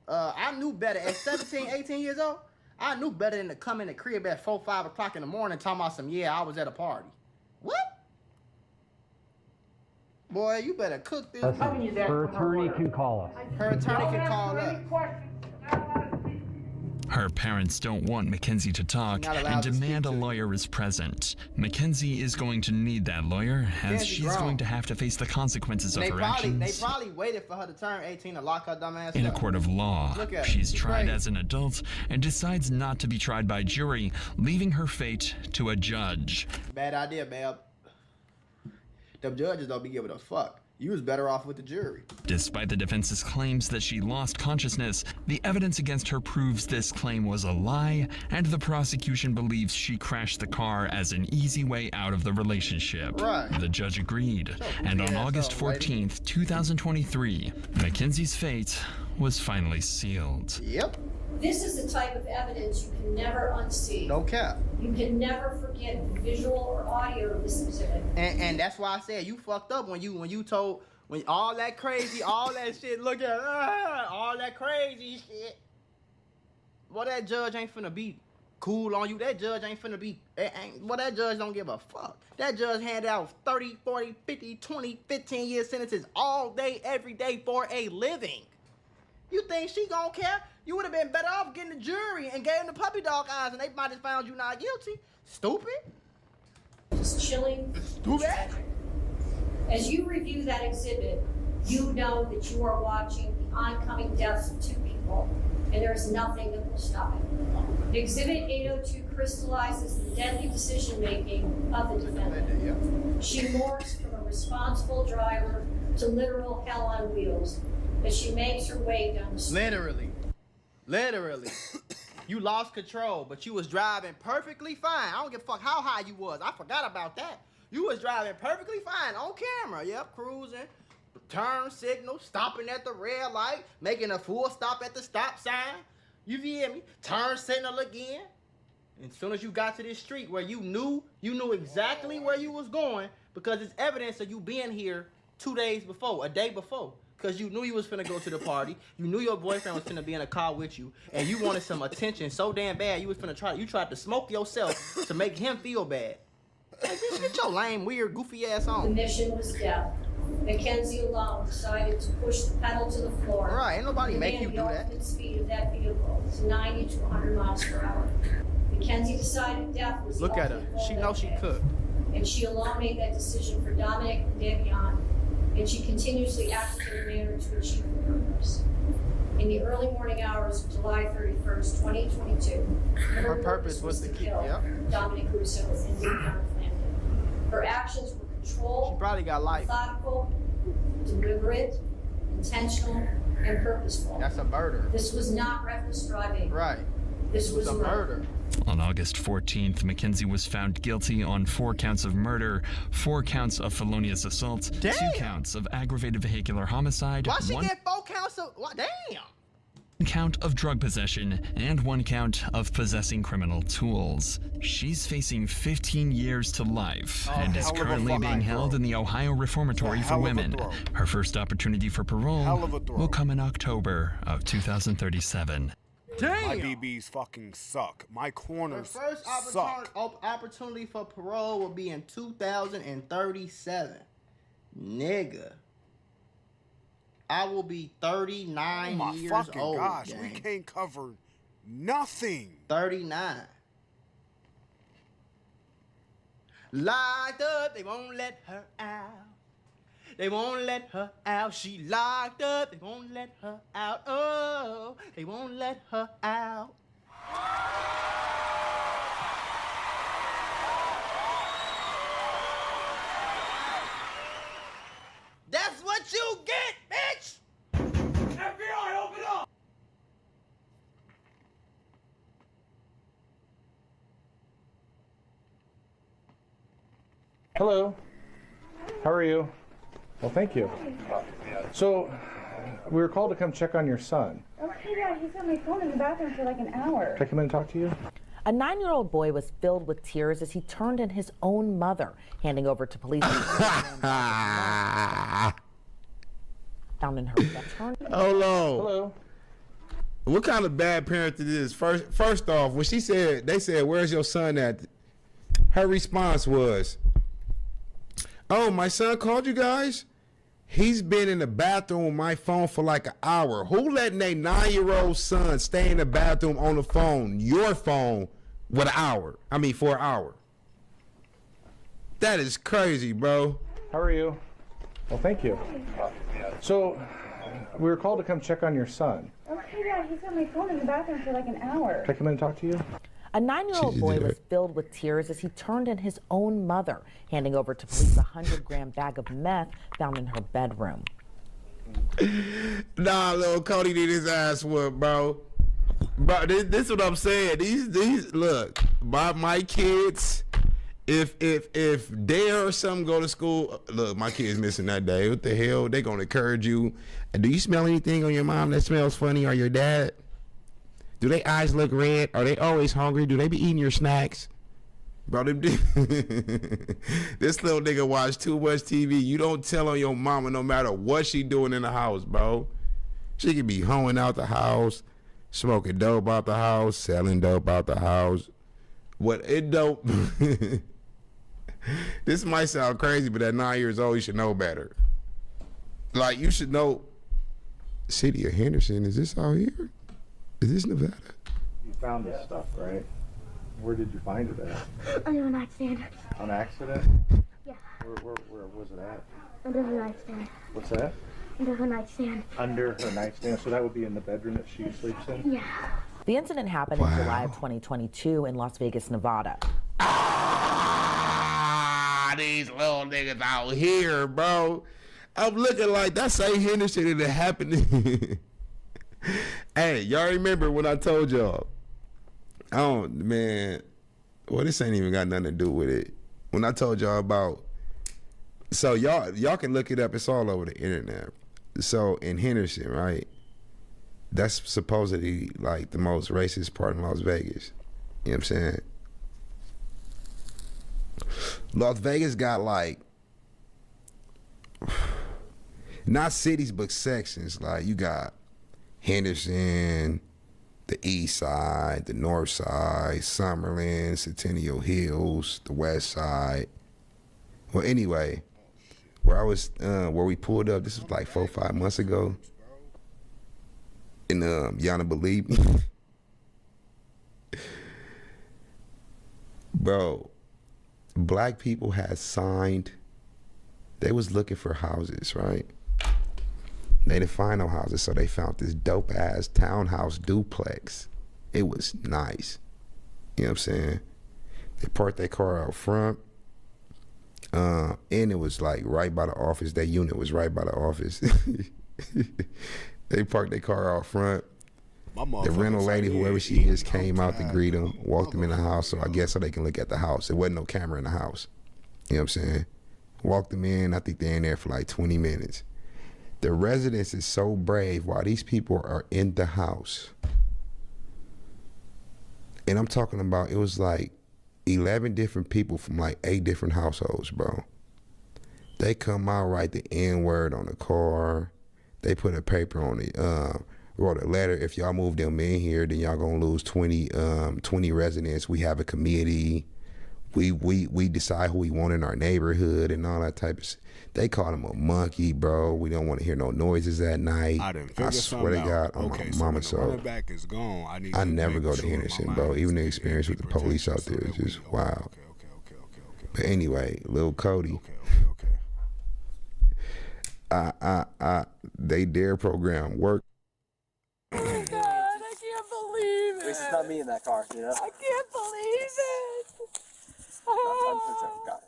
I knew better. At 17, 18 years old, I knew better than to come in the crib at 4, 5 o'clock in the morning talking about some, yeah, I was at a party. What? Boy, you better cook this. Listen, her attorney can call us. Her attorney can call us. Her parents don't want Mackenzie to talk and demand a lawyer is present. Mackenzie is going to need that lawyer, as she's going to have to face the consequences of her actions. They probably waited for her to turn 18 to lock her dumb ass in a up. court of law. She's tried as an adult and decides not to be tried by jury, leaving her fate to a judge. Bad idea, babe. The judges don't be giving a fuck. You was better off with the jury. Despite the defense's claims that she lost consciousness, the evidence against her proves this claim was a lie, and the prosecution believes she crashed the car as an easy way out of the relationship. Right. The judge agreed, and on August 14th, 2023, Mackenzie's fate was finally sealed. Yep. This is the type of evidence you can never unsee. No cap. You can never forget the visual or audio of this exhibit. And that's why I said you fucked up when you told when all that crazy, all that shit. Look at all that crazy shit. Well, that judge ain't finna be cool on you. That judge ain't finna be. Well, that judge don't give a fuck. That judge handed out 30, 40, 50, 20, 15-year sentences all day, every day for a living. You think she gonna care? You would have been better off getting the jury and gave them the puppy dog eyes and they might have found you not guilty. Stupid. Just chilling. Stupid. As you review that exhibit, you know that you are watching the oncoming deaths of 2 people, and there is nothing that will stop it. Exhibit 802 crystallizes the deadly decision-making of the defendant. She morphs from a responsible driver to literal hell on wheels as she makes her way down the street. Literally. You lost control, but you was driving perfectly fine. I don't give a fuck how high you was. I forgot about that. You was driving perfectly fine on camera. Yep, cruising, turn signal, stopping at the red light, making a full stop at the stop sign. You feel me? Turn signal again. And as soon as you got to this street where you knew exactly where you was going because it's evidence of you being here 2 days before, a day before. Because you knew you was finna go to the party. You knew your boyfriend was finna be in a car with you. And you wanted some attention so damn bad you was finna you tried to smoke yourself to make him feel bad. Like, bitch, get your lame, weird, goofy ass on. The mission was death. Mackenzie alone decided to push the pedal to the floor. Right, ain't nobody make you do that. The ultimate speed of that vehicle is 90 to 100 miles per hour. Mackenzie decided death was Look at her. She knows she could. And she alone made that decision for Dominic and Davion. And she continuously acted in a manner to achieve her purpose. In the early morning hours of July 31st, 2022, her purpose was to kill Dominic Russo and Davion Flandin. Her actions were controlled, she probably got life. Methodical, deliberate, intentional, and purposeful. That's a murder. This was not reckless driving. Right. This was a murder. On August 14th, Mackenzie was found guilty on 4 counts of murder, 4 counts of felonious assault, Damn. 2 counts of aggravated vehicular homicide, Why she 1 get 4 counts of what? Damn. count of drug possession, and 1 count of possessing criminal tools. She's facing 15 years to life and is currently being held in the Ohio Reformatory for Women. Her first opportunity for parole will come in October of 2037. Damn. My BBs fucking suck. My The corners first suck. opportunity for parole will be in 2037. Nigga. I will be 39 Oh my years fucking old. gosh, gang. we can't cover nothing. 39. Locked up, they won't let her out. They won't let her out. She locked up, they won't let her out. Oh, they won't let her out. That's what you get, bitch! FBI, open up! Hello. How are you? Well, thank you. So, we were called to come check on your son. Okay, Dad, he's on my phone in the bathroom for like an hour. Can I come in and talk to you? A 9-year-old boy was filled with tears as he turned in his own mother, handing over to police. Found in her bedroom. Hello. Hello. What kind of bad parent it is? First off, when they said, "Where's your son at?" Her response was, "Oh, my son called you guys? He's been in the bathroom with my phone for like an hour." Who letting a 9-year-old son stay in the bathroom on the phone, your phone, for an hour? That is crazy, bro. How are you? Well, thank you. So, we were called to come check on your son. Okay, Dad, he's on my phone in the bathroom for like an hour. Can I come in and talk to you? A 9-year-old boy was filled with tears as he turned in his own mother, handing over to police a 100-gram bag of meth found in her bedroom. Nah, little Cody did his ass whoop, bro. Bro, this is what I'm saying. These look, my kids, if Dare or something go to school, look, my kid's missing that day. What the hell? They gonna encourage you. Do you smell anything on your mom that smells funny, or your dad? Do their eyes look red? Are they always hungry? Do they be eating your snacks? Bro, this little nigga watch too much TV. You don't tell on your mama no matter what she doing in the house, bro. She could be hoeing out the house, smoking dope out the house, selling dope out the house. What it dope. This might sound crazy, but at 9 years old, you should know better. Like, you should know, city of Henderson, is this out here? Is this Nevada? You found this stuff, right? Where did you find it at? Under the nightstand. On accident? Yeah. Where was it at? Under the nightstand. What's that? Under the nightstand. Under her nightstand. So that would be in the bedroom that she sleeps in? Yeah. The incident happened in July of 2022 in Las Vegas, Nevada. These little niggas out here, bro. I'm looking like that's ain't Henderson and it happened. Hey, y'all remember when I told y'all? Oh man, well this ain't even got nothing to do with it. When I told y'all about, so y'all can look it up. It's all over the internet. So in Henderson, right? That's supposedly like the most racist part in Las Vegas. You know what I'm saying? Las Vegas got like, not cities but sections. Like you got Henderson, the east side, the north side, Summerlin, Centennial Hills, the west side. Well, anyway, where we pulled up, this was like 4 or 5 months ago, in Yana Believe. Bro, black people had signed, they was looking for houses, right? They didn't find no houses, so they found this dope ass townhouse duplex. It was nice. You know what I'm saying? They parked their car out front. And it was like right by the office. That unit was right by the office. They parked their car out front. The rental lady, whoever she is, came out to greet them, walked them in the house, so I guess so they can look at the house. There wasn't no camera in the house. You know what I'm saying? Walked them in. I think they're in there for like 20 minutes. The residence is so brave while these people are in the house. And I'm talking about, it was like 11 different people from like 8 different households, bro. They come out, write the N-word on the car. They put a paper on the wrote a letter. If y'all move them in here, then y'all gonna lose 20 residents. We have a committee. We decide who we want in our neighborhood and all that type of shit. They called him a monkey, bro. We don't want to hear no noises at night. I swear to God, on my mama, so running back is gone. I never go to Henderson, bro. Even the experience with the police out there is just wild. But anyway, little Cody. They dare program work. Oh my God, I can't believe it. It's not me in that car, you know? I can't believe it. Oh, Got it.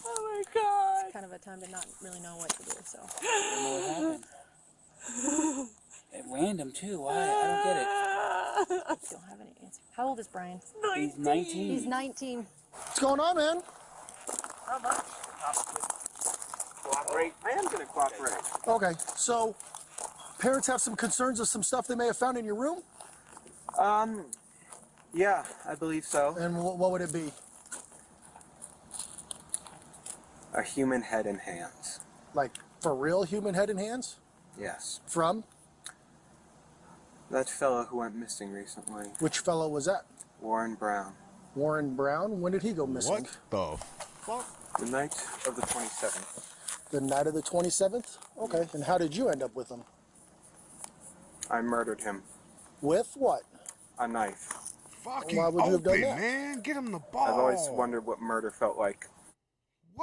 oh my God. It's kind of a time to not really know what to do, so. I don't know what happened. At random, too. Why? I don't get it. I don't have any answer. How old is Brian? He's 19. He's 19. What's going on, man? Not much. Cooperate. I am going to cooperate. Okay, so parents have some concerns of some stuff they may have found in your room? Yeah, I believe so. And what would it be? A human head and hands. Like, for real human head and hands? Yes. From? That fellow who went missing recently. Which fellow was that? Warren Brown. Warren Brown? When did he go missing? What the fuck? The night of the 27th. The night of the 27th? Okay, and how did you end up with him? I murdered him. With what? A knife. Fucking Why would you have done open, that? man. Get him the ball. I've always wondered what murder felt like.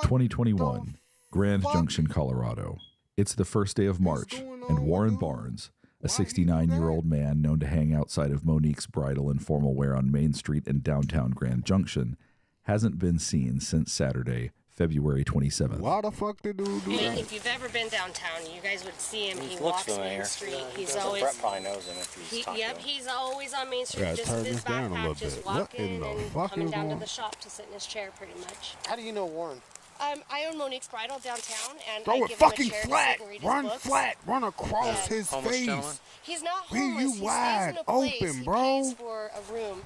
2021, Grand Junction, Colorado. It's the first day of March, and Warren Barnes, a 69-year-old man known to hang outside of Monique's Bridal and Formal Wear on Main Street in downtown Grand Junction, hasn't been seen since Saturday, February 27th. Why the fuck did dude do that? If you've ever been downtown, you guys would see him. He looks walks familiar. Main Street. He's So always. Brett probably knows him if he's talking to him. He's always on Main Street, Yeah, just turn with his this down a little backpack, just bit. What in walking the and fuck coming is down to going- the shop to sit in his chair, pretty much. How do you know Warren? I own Monique's Bridal downtown, and Throw I it give him a fucking chair to flat. sit and read his Run books. flat. Run across his Homeless gentleman? face. He's not He- homeless. you He wide stays in a place. open, He bro. pays for a room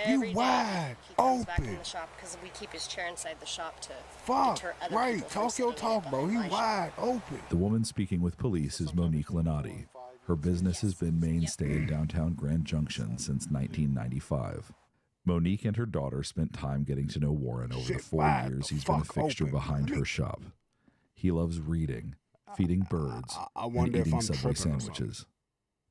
every day. wide He comes back in open. the shop because we keep his chair inside the shop to Fuck. deter other Right. people from Talk your sitting in it talk, bro. He behind my wide open. The woman speaking with police is Monique Lenati. Her business has been mainstay in downtown Grand Junction since 1995. Monique and her daughter spent time getting to know Warren over the 4 years he's been a fixture behind her shop. He loves reading, feeding birds, I and wonder if eating I'm Subway tripping or sandwiches.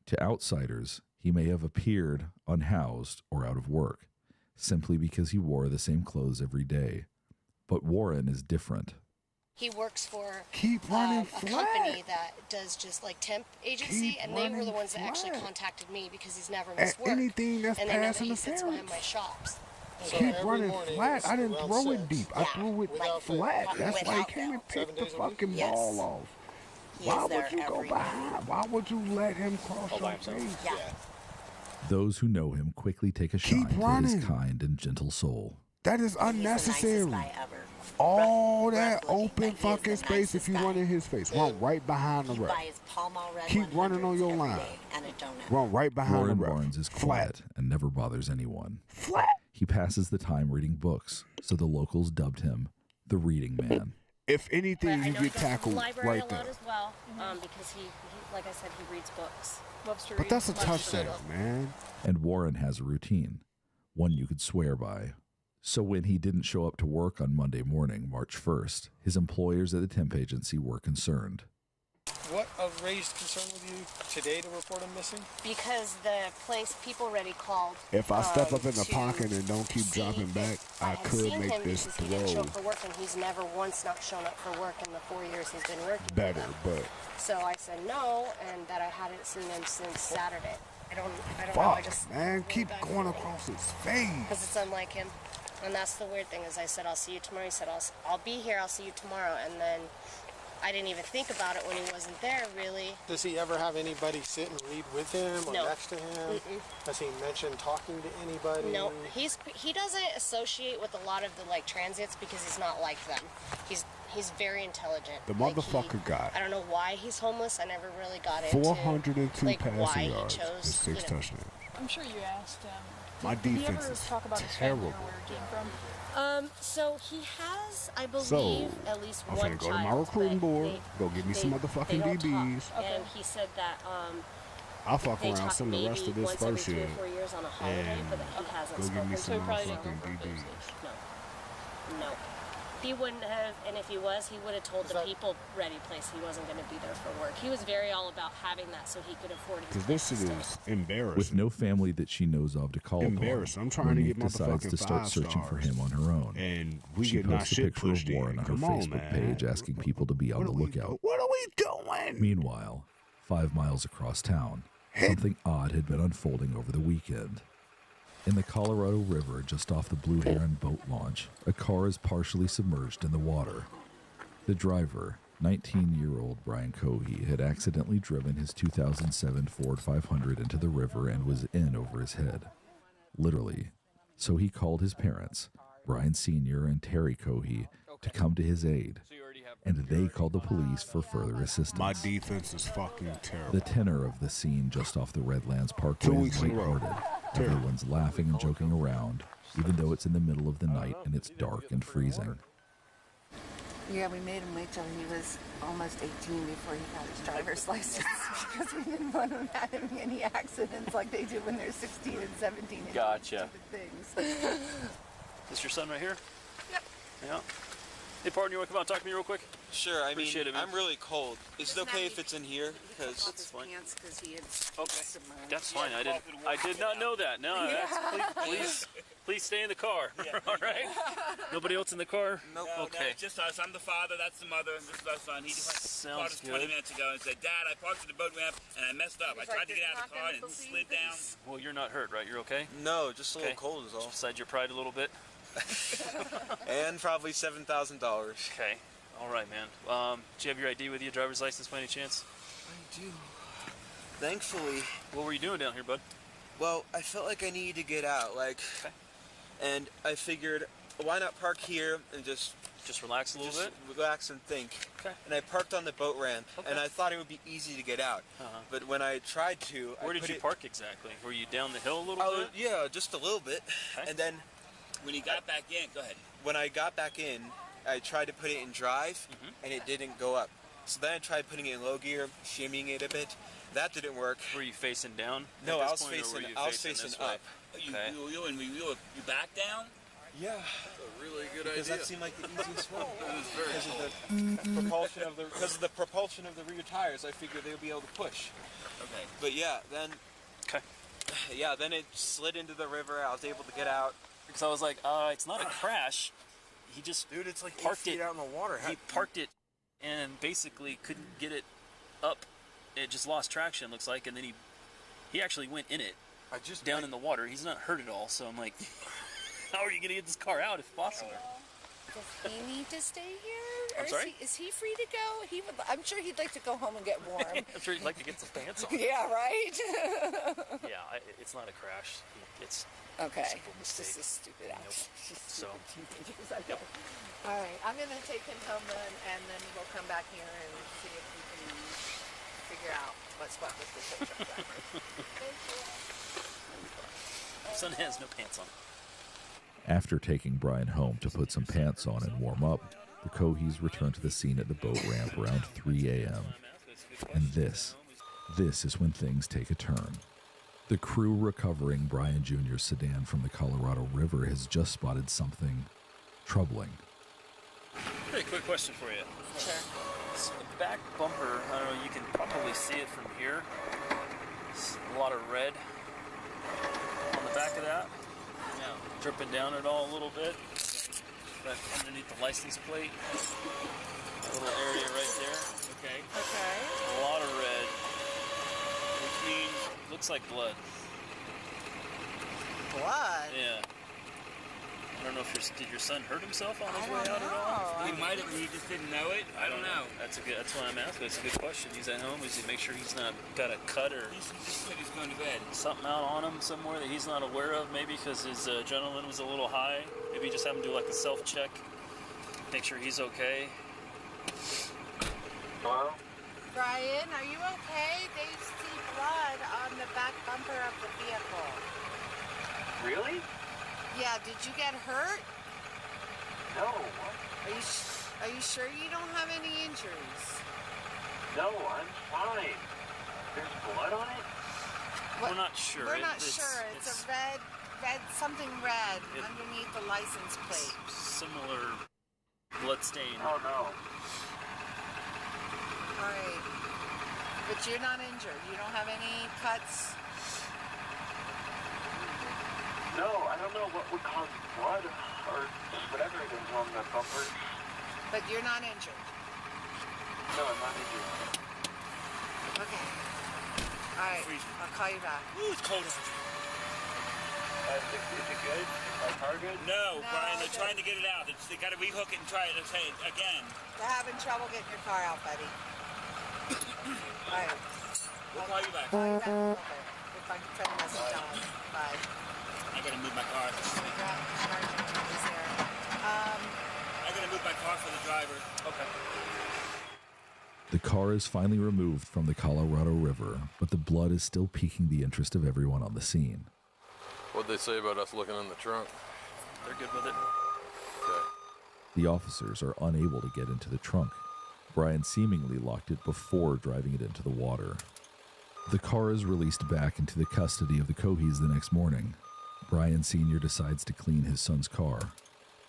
To outsiders, he may have appeared unhoused or out of work, simply because he wore the same clothes every day. But Warren is different. He works for Keep running a flat. company that does just like temp agency, Keep and they were the running ones that actually flat. contacted me because he's never missed work. Anything that's and they know that passing he the sits ferry. behind my shops. Keep running flat. I didn't throw it deep. I threw it Without flat. fail. That's why he Without came and fail. picked the 7 days a week? fucking Yes. ball off. He Why is there would you go every behind? Why would you let him cross your face? Those who know him quickly take a shine to running. his kind and gentle soul. That is unnecessary. All that open fucking space if you run in his face. Run right behind the ref. Keep running on your line. Run right behind Warren the ref. Barnes is quiet and never bothers anyone. Flat. He passes the time reading books, so the locals dubbed him the Reading Man. If anything, But I you know he get goes to the tackled library right a there. lot as well, because he, like I said, he reads books. Loves to But read. that's a loves to touchdown, read. man. And Warren has a routine, one you could swear by. So when he didn't show up to work on Monday morning, March 1st, his employers at the temp agency were concerned. What raised concern with you today to report him missing? Because the place people already called. If I step up in the to pocket and don't keep dropping back, I had could seen make him this because he didn't show throw up for work, and he's never once not shown up for work in the 4 years he's been working. better, but So I said no, and that I hadn't seen him since Saturday. I don't know. I fuck, just man, keep going across his face. because it's unlike him. And that's the weird thing is I said I'll see you tomorrow. He said I'll be here. I'll see you tomorrow. And then I didn't even think about it when he wasn't there really. Does he ever have anybody sit and read with him or No. next to him? Mm-mm. Does he mention talking to anybody? No, he doesn't associate with a lot of the like transits because he's not like them. He's very intelligent. The Like, motherfucker got I don't know why he's homeless. I never really got into 402 like why passing he yards chose and 6 touchdowns. I'm sure you asked him. My Did he defense ever is talk about his family or terrible. where he came from? So he has, I believe, So, at least I'm one finna go to my child, recruiting but board, they- go get me some they motherfucking don't DBs. talk. And he said that I'll fuck they around, talk send the rest maybe of this once every first 3 or year, 4 years on a holiday, and but that he hasn't go get spoken me to some them. motherfucking DBs. No. He wouldn't have, and if he was, he would have told the people Ready Place he wasn't going to be there for work. He was very all about having that so he could afford his Because this shit is embarrassing. With no family that she knows of to call upon, Embarrassing. I'm trying to Monique get decides motherfucking to start 5 searching for stars. him on her own. And we she getting our posts a shit picture of pushed in. Warren on her Come on, Facebook man. page asking people to be on the lookout. What are we doing? Meanwhile, 5 miles across town, something odd had been unfolding over the weekend. In the Colorado River, just off the Blue Heron boat launch, a car is partially submerged in the water. The driver, 19-year-old Brian Cohey, had accidentally driven his 2007 Ford 500 into the river and was in over his head. Literally. So he called his parents, Brian Sr. and Terry Cohey, to come to his aid, and they called the police for further assistance. My defense is fucking terrible. The tenor of the scene just off the Redlands 2 Parkway weeks is in a row. lighthearted. Everyone's laughing and joking around, even though it's in the middle of the night and it's dark and freezing. Yeah, we made him wait till he was almost 18 before he got his driver's license because we didn't want him having any accidents like they do when they're 16 and 17 and Gotcha. doing stupid things. Is this your son right here? Yep. Yeah. Hey, partner, you want to come out and talk to me real quick? Sure, I mean, Appreciate it, man. I'm really cold. Is it okay if it's in here? Because That's fine. Because he had That's fine. I did not know that. No, Yeah. please stay in the car. All right. Nobody else in the car? Nope. Okay. it's just us. I'm the father, that's the mother, and this is our son. He just called us 20 good. minutes ago and said, Dad, I parked at the boat ramp and I messed up. I tried to get out of the car and it slid down. Well, you're not hurt, right? You're okay? No, just a little Okay. cold is all. Just beside your pride a little bit. And probably $7,000. Okay. All right, man. Do you have your ID with you, driver's license by any chance? I do. Thankfully. What were you doing down here, bud? Well, I felt like I needed to get out, and I figured, why not park here and just relax a little bit? Relax and think. Okay. And I parked on the boat ramp, and I thought it would be easy to get out. But when I tried to, Where did you park exactly? Were you down the hill a little bit? Yeah, just a little bit. And then when you got back in, go ahead. When I got back in, I tried to put it in drive, and it didn't go up. So then I tried putting it in low gear, shimmying it a bit. That didn't work. Were you facing down? No, at I this was point, or facing. were you I was facing facing this way? up. Okay. You back down? Yeah. That's a really good Because idea. that seemed like the easiest way. That is very Because of the propulsion of the rear tires, I figured they would be able to push. Okay. But yeah, then. Okay. Yeah, then it slid into the river. I was able to get out. Because I was like, it's not a crash. He just it's like parked 8 feet it out in the water. He parked it and basically couldn't get it up. It just lost traction, looks like, and then he actually went in it. Down in the water. He's not hurt at all, so I'm like, how are you gonna get this car out if possible? Does he need to stay here? Or I'm sorry? Is he free to go? I'm sure he'd like to go home and get warm. I'm sure he'd like to get some pants on. Yeah, right? Yeah, it's not a crash. It's Okay. a simple It's mistake. just a stupid act. So, Yep. All right, I'm going to take him home then, and then we'll come back here and see if we can figure out what's what with the tow truck driver. son has no pants on. After taking Brian home to put some pants on and warm up, the Coheys return to the scene at the boat ramp around 3 a.m. And this is when things take a turn. The crew recovering Brian Jr.'s sedan from the Colorado River has just spotted something troubling. Hey, quick question for you. Sure. So the back bumper, I don't know, you can probably see it from here. It's a lot of red on the back of that. Yeah. Dripping down it all a little bit. But underneath the license plate, a little area right there. Okay. Okay. A lot of red, which means looks like blood. Blood? Yeah. I don't know if did your son hurt himself on his way out at all? He might have. He just didn't know it. I don't know. That's why I'm asking. It's a good question. He's at home. Is he make sure he's not got a cut or He just said he's going to bed. something out on him somewhere that he's not aware of? Maybe because his adrenaline was a little high. Maybe just have him do like a self check, make sure he's okay. Hello? Brian, are you okay? They see blood on the back bumper of the vehicle. Really? Yeah, did you get hurt? No. What? Are you sure you don't have any injuries? No, I'm fine. There's blood on it? We're not sure. We're not sure. It's a red, something red underneath the license plate. Similar blood stain. Oh no. All right. But you're not injured. You don't have any cuts? No, I don't know what would cause blood or whatever it is on the bumper. But you're not injured? No, I'm not injured. Okay. All right. I'll call you back. Ooh, it's cold out there. Is it good? My car good? No, Brian, they're trying to get it out. They got to rehook it and try it again. They're having trouble getting your car out, buddy. All right. We'll call you back. Call you back in a little bit. If I can send a message on. Bye. I got to move my car. I got to move my car for the driver. Okay. The car is finally removed from the Colorado River, but the blood is still piquing the interest of everyone on the scene. What'd they say about us looking in the trunk? They're good with it. Okay. The officers are unable to get into the trunk. Brian seemingly locked it before driving it into the water. The car is released back into the custody of the Cohees the next morning. Brian Sr. decides to clean his son's car.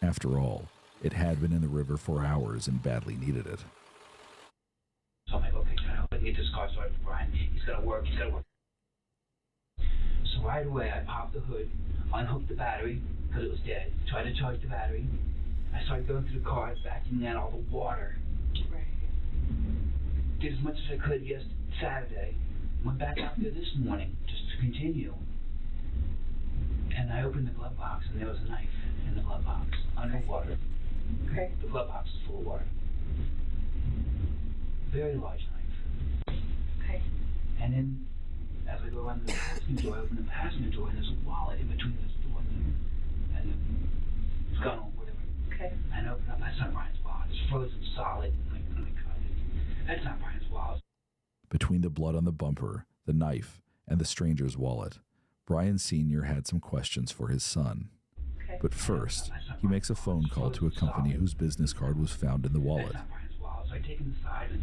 After all, it had been in the river for hours and badly needed it. So I'm like, okay, I get this car started for Brian. He's got to work. So right away, I popped the hood, unhooked the battery, because it was dead, tried to charge the battery. I started going through the car, vacuuming out all the water. Right. Did as much as I could Saturday. Went back out there this morning, just to continue. And I opened the glove box, and there was a knife in the glove box, underwater. Okay. The glove box is full of water. Very large knife. Okay. And then, as I go around the passenger door, I open the passenger door, and there's a wallet in between this door and the gun or whatever. Okay. And I open up, that's not Brian's wallet. It's frozen solid. I'm like, oh my God, that's not Brian's wallet. Between the blood on the bumper, the knife, and the stranger's wallet, Brian Sr. had some questions for his son. Okay. But first, he makes a phone call to a company whose business card was found in the wallet. That's not Brian's wallet. So I take him aside, and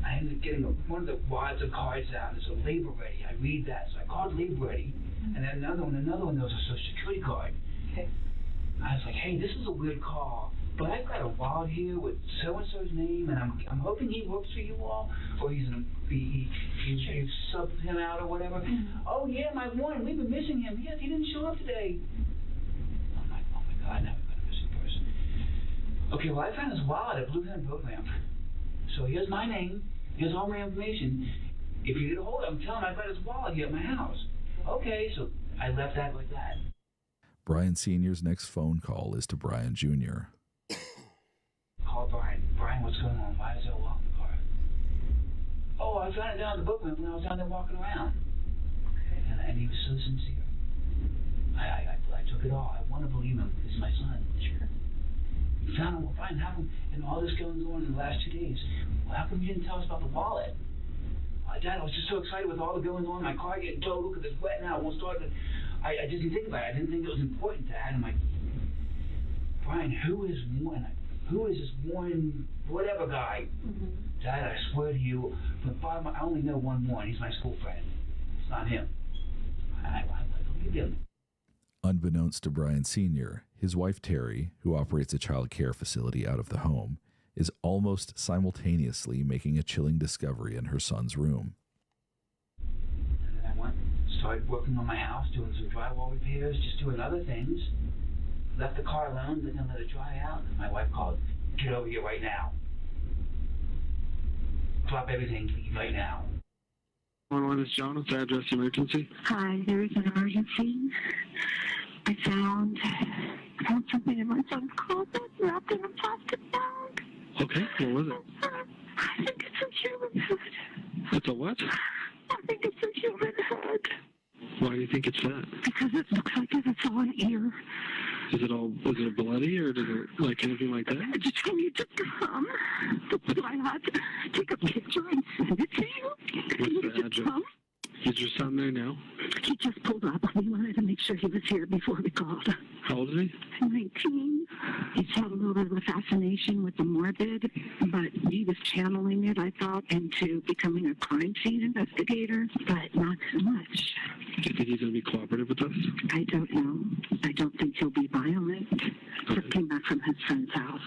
I ended up getting one of the wads of cards out, and it's a labor ready. I read that, so I called labor ready, and then another one, there was a social security card. Okay. I was like, hey, this is a weird call, but I've got a wallet here with so-and-so's name, and I'm hoping he works for you all, or you subbed him out or whatever. Oh, yeah, my one, we've been missing him. Yes, he didn't show up today. I'm like, oh, my God, now we've got a missing person. Okay, well, I found his wallet at Blue Pen Program. So here's my name, here's all my information. If you get a hold of him, tell him I've got his wallet here at my house. Okay, so I left that like that. Brian Sr.'s next phone call is to Brian Jr. Call Brian. Brian, what's going on? Why is there a wallet in the car? Oh, I found it down at the book ramp when I was down there walking around. Okay. And he was so sincere. I took it all. I want to believe him. This is my son. Sure. You found him. Well, fine. How come, and all this going on in the last 2 days, well, how come you didn't tell us about the wallet? Dad, I was just so excited with all the going on. My car getting towed. Look, it's wet now. It won't start. I didn't think about it. I didn't think it was important, Dad. I'm like, Brian, who is this one whatever guy? Mm-hmm. Dad, I swear to you, from the bottom, I only know one. He's my school friend. It's not him. I believe him. Unbeknownst to Brian Sr., his wife Terry, who operates a child care facility out of the home, is almost simultaneously making a chilling discovery in her son's room. And then I started working on my house, doing some drywall repairs, just doing other things. Left the car alone, didn't let it dry out, and my wife called, get over here right now. Drop everything, leave right now. 111 is John. What's the address emergency? Hi, there is an emergency. I found something in my son's closet wrapped in a plastic bag. Okay, what was it? I think it's a human head. It's a what? I think it's a human head. Why do you think it's that? Because it looks like it's all an ear. Is it bloody, or does it, like, anything like that? I just told you to come. That's why I had to take a picture and send it to you. What's the address? Is your son there now? He just pulled up. We wanted to make sure he was here before we called. How old is he? 19. He's had a little bit of a fascination with the morbid, but he was channeling it, I thought, into becoming a crime scene investigator, but not so much. Do you think he's going to be cooperative with us? I don't know. I don't think he'll be violent. Just came back from his friend's house.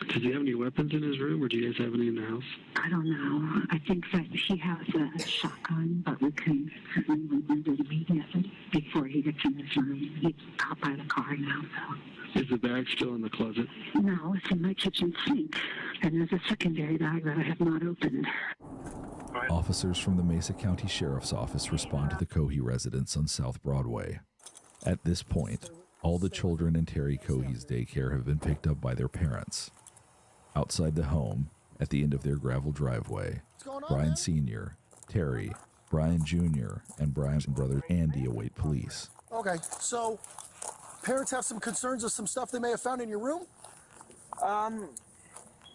Does he have any weapons in his room, or do you guys have any in the house? I don't know. I think that he has a shotgun, but we can certainly remove it immediately before he gets in his room. He's out by the car now, so. Is the bag still in the closet? No, it's in my kitchen sink. And there's a secondary bag that I have not opened. Officers from the Mesa County Sheriff's Office respond to the Cohey residence on South Broadway. At this point, all the children in Terry Cohey's daycare have been picked up by their parents. Outside the home, at the end of their gravel driveway, Brian Sr., Terry, Brian Jr., and Brian's brother Andy await police. Okay, so parents have some concerns of some stuff they may have found in your room?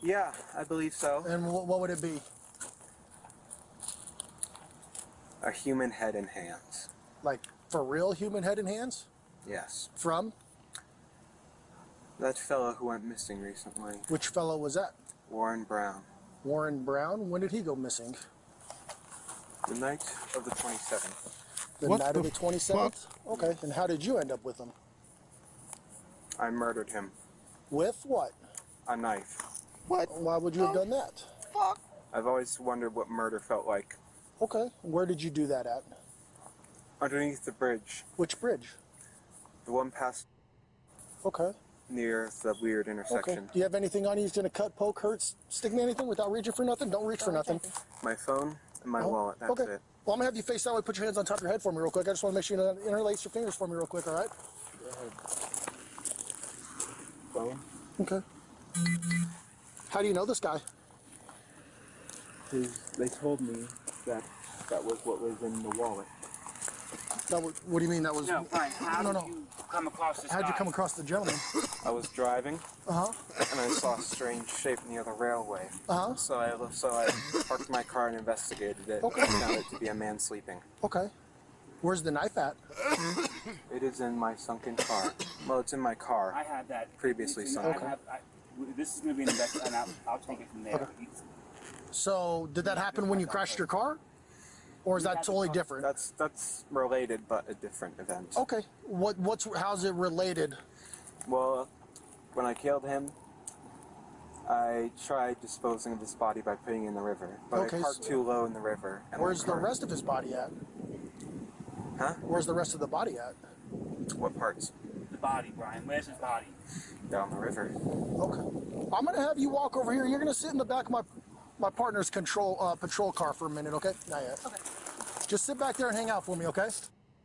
Yeah, I believe so. And what would it be? A human head and hands. Like, for real human head and hands? Yes. From? That fellow who went missing recently. Which fellow was that? Warren Brown. Warren Brown? When did he go missing? The night of the 27th. The night of the 27th? Okay, and how did you end up with him? I murdered him. With what? A knife. What? Why would you have done that? Fuck. I've always wondered what murder felt like. Okay, where did you do that at? Underneath the bridge. Which bridge? The one past. Okay. Near the weird intersection. Okay. Do you have anything on you that's gonna cut, poke, hurt, stick me anything without reaching for nothing? Don't reach for nothing. My phone and my wallet, that's okay. it. Well, I'm gonna have you face that way, put your hands on top of your head for me real quick. I just wanna make sure you interlace your fingers for me real quick, all right? Go ahead. Phone? Okay. How do you know this guy? They told me that was what was in the wallet. That was, what do you mean that was? No, Brian, how did you come across this How'd guy? you come across the gentleman? I was driving, Uh-huh. and I saw a strange shape near the railway. Uh-huh. So I parked my car and investigated it. Okay. I found it to be a man sleeping. Okay. Where's the knife at? It is in my sunken car. Well, it's in my car. I had that previously sunken. This is going to be an investigation, and I'll take it from there. Okay. So, did that happen when you crashed your car? Or is that totally different? That's related, but a different event. Okay. How's it related? Well, when I killed him, I tried disposing of his body by putting it in the river. But Okay, I parked too low in the river. And Where's the rest of his body at? Huh? Where's the rest of the body at? What parts? The body, Brian. Where's his body? Down the river. Okay. I'm gonna have you walk over here. You're gonna sit in the back of my partner's patrol car for a minute, okay? Not yet. Okay. Just sit back there and hang out for me, okay?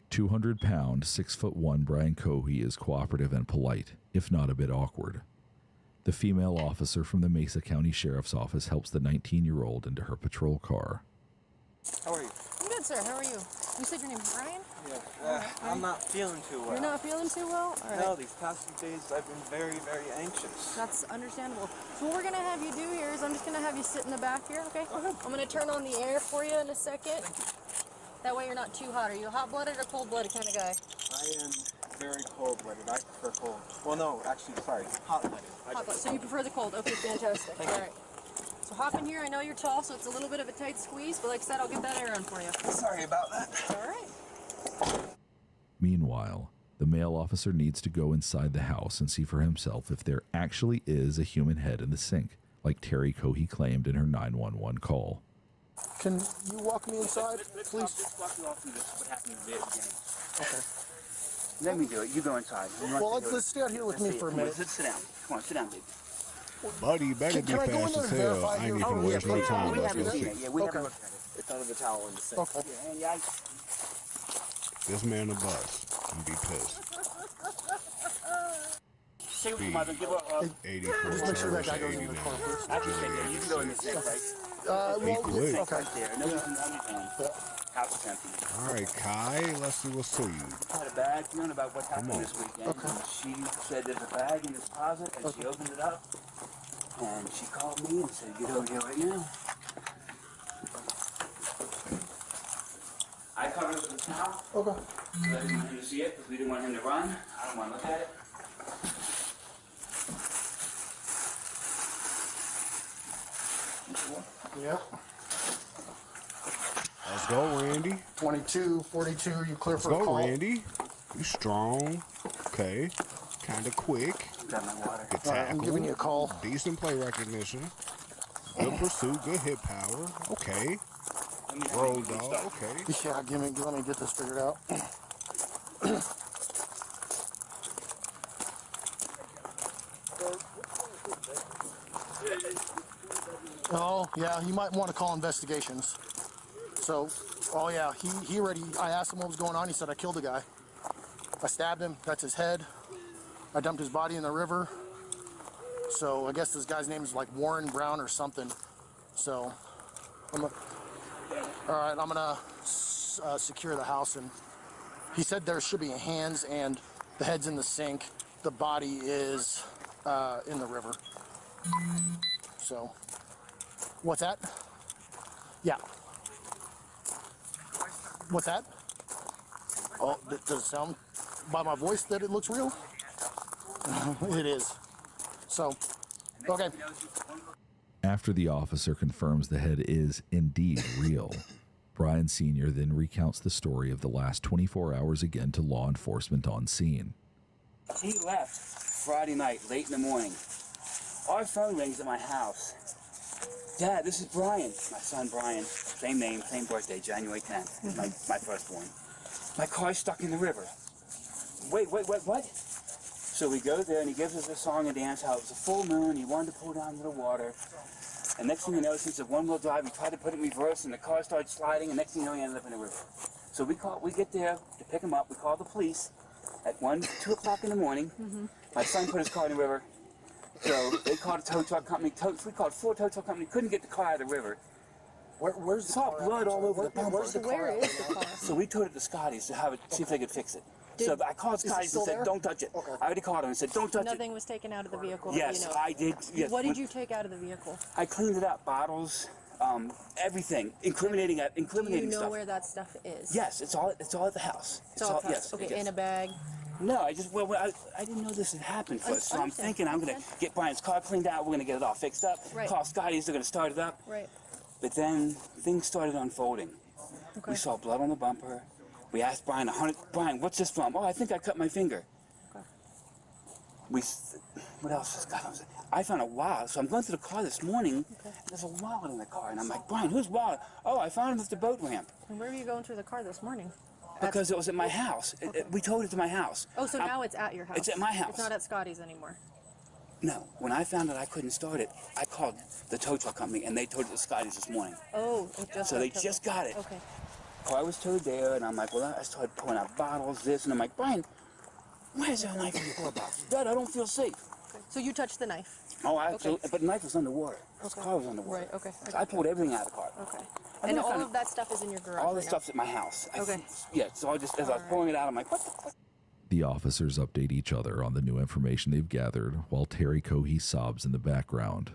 200-pound, 6'1" Brian Cohey is cooperative and polite, if not a bit awkward. The female officer from the Mesa County Sheriff's Office helps the 19-year-old into her patrol car. How are you? I'm good, sir. How are you? You said your name's Brian? Yeah. I'm not feeling too well. You're not feeling too well? All right. No, these past few days I've been very, very anxious. That's understandable. So what we're going to have you do here is I'm just going to have you sit in the back here, okay? I'm going to turn on the air for you in a second. That way you're not too hot. Are you a hot-blooded or cold-blooded kind of guy? I am very cold-blooded. I prefer cold. Well, no, actually, sorry, hot-blooded. Hot-blooded. So you prefer the cold. Okay, fantastic. All right. So hop in here. I know you're tall, so it's a little bit of a tight squeeze, but like I said, I'll get that air on for you. Sorry about that. All right. Meanwhile, the male officer needs to go inside the house and see for himself if there actually is a human head in the sink, like Terry Cohey claimed in her 911 call. Can you walk me inside, please? Just walk you all through this, what happened in the very beginning. Okay. Let me do it. You go inside. Well, let's stay out here with me for a minute. Sit down. Come on, sit down, baby. Buddy, you better be fast as hell. I ain't even gonna waste no time about this shit. Yeah, we haven't looked at it. It's under the towel in the sink. Okay. Yeah, This man a bus. I'm be pissed. Say what you might give up. 84. Just make sure that guy goes in the car first. I can say that. You can go in the sink, right? Quick. Okay. Right there. No, house is empty. All right, Kai, let's see what's to you. I had a bag feeling about what happened this weekend. Okay. And she said there's a bag in this closet, and she opened it up, and she called me and said, get over here right now. I covered it with a towel. Okay. I didn't want him to see it because we didn't want him to run. I don't want to look at it. Yeah. Let's go, Randy. 22, 42, you clear Let's for a go, call? Randy. You strong. Okay. Kind of quick. Got my water. Good All right, I'm tackle. giving you a call. Decent play recognition. Good pursuit. Good hit power. Okay. Road dog. Okay. Yeah, let me get this figured out. Oh, yeah, you might want to call investigations. So, oh yeah, he already, I asked him what was going on, he said I killed the guy. I stabbed him, that's his head. I dumped his body in the river. So I guess this guy's name is like Warren Brown or something. So, all right, I'm gonna secure the house, and he said there should be hands and the head's in the sink. The body is in the river. So, what's that? Yeah. What's that? Oh, does it sound by my voice that it looks real? It is. So, okay. After the officer confirms the head is indeed real, Brian Sr. then recounts the story of the last 24 hours again to law enforcement on scene. He left Friday night, late in the morning. Our phone rings at my house. Dad, this is Brian. My son Brian. Same name, same birthday, January 10th. My firstborn. My car's stuck in the river. Wait, what? So we go there and he gives us a song and dance how it was a full moon, he wanted to pull down to the water. And next thing you know, since it's a one-wheel drive, we tried to put it in reverse and the car started sliding, and next thing you know, he ended up in the river. So we get there to pick him up, we call the police at 2 o'clock in the morning. My son put his car in the river. So they called a tow truck company. We called 4 tow truck companies, couldn't get the car out of the river. Where's the car? Blood all over the bumper. Where is the car? So we towed it to Scotty's to have it, see if they could fix it. So I called Scotty's and said, there? don't touch it. Okay. I already called him and said, don't touch Nothing was taken out of the vehicle. Yes, you know. I did. Yes. What did you take out of the vehicle? I cleaned it up, bottles, everything, incriminating Do you know stuff. where that stuff is? Yes, it's all at the house. It's all at the house. Yes, Okay, yes. in a bag. No, I didn't know this had happened first, so I'm understand. thinking I'm gonna get Brian's car cleaned out. We're gonna get it all fixed up. Right. Call Scotty's, they're gonna start it up. Right. But then things started unfolding. Okay. We saw blood on the bumper. We asked Brian, Brian, what's this from? Oh, I think I cut my finger. Okay. What else has got on? I found a wallet, so I'm going through the car this morning. Okay. There's a wallet in the car, and I'm like, Brian, whose wallet? Oh, I found it at the boat ramp. And where were you going through the car this morning? Because it was at my house. Okay. We towed it to my house. Oh, so now it's at your house. It's at my house. It's not at Scotty's anymore. No, when I found out I couldn't start it, I called the tow truck company, and they towed it to Scotty's this morning. Oh, it just So got they towed. just got it. Okay. Car was towed there, and I'm like, well, I started pulling out bottles, this, and I'm like, Brian, why is there a knife in the car box? Dad, I don't feel safe. Okay. So you touched the knife? Oh, absolutely. But the knife was underwater. This car was underwater. Right, okay. So I pulled everything out of the car. Okay. And all of that stuff is in your garage? All the right now? stuff's at my house. Okay. Yeah, so I just, as I was pulling it out, I'm like, what the fuck? The officers update each other on the new information they've gathered while Terry Cohey sobs in the background.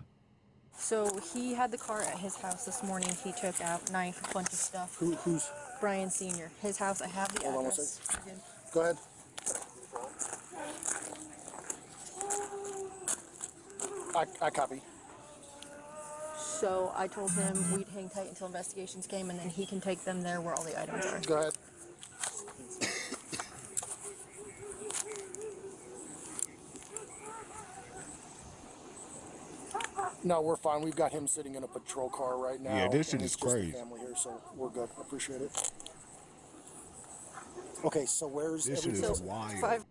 So he had the car at his house this morning. He took out knife, a bunch of stuff. Who's? Brian Sr. His house. I have the Hold on one address. second. Go ahead. I copy. So I told him we'd hang tight until investigations came, and then he can take them there where all the items are. Go ahead. No, we're fine. We've got him sitting in a patrol car right now. Yeah, this shit and is it's just the crazy. family here, so we're good. Appreciate it. Okay, so where's This shit everything? is wild.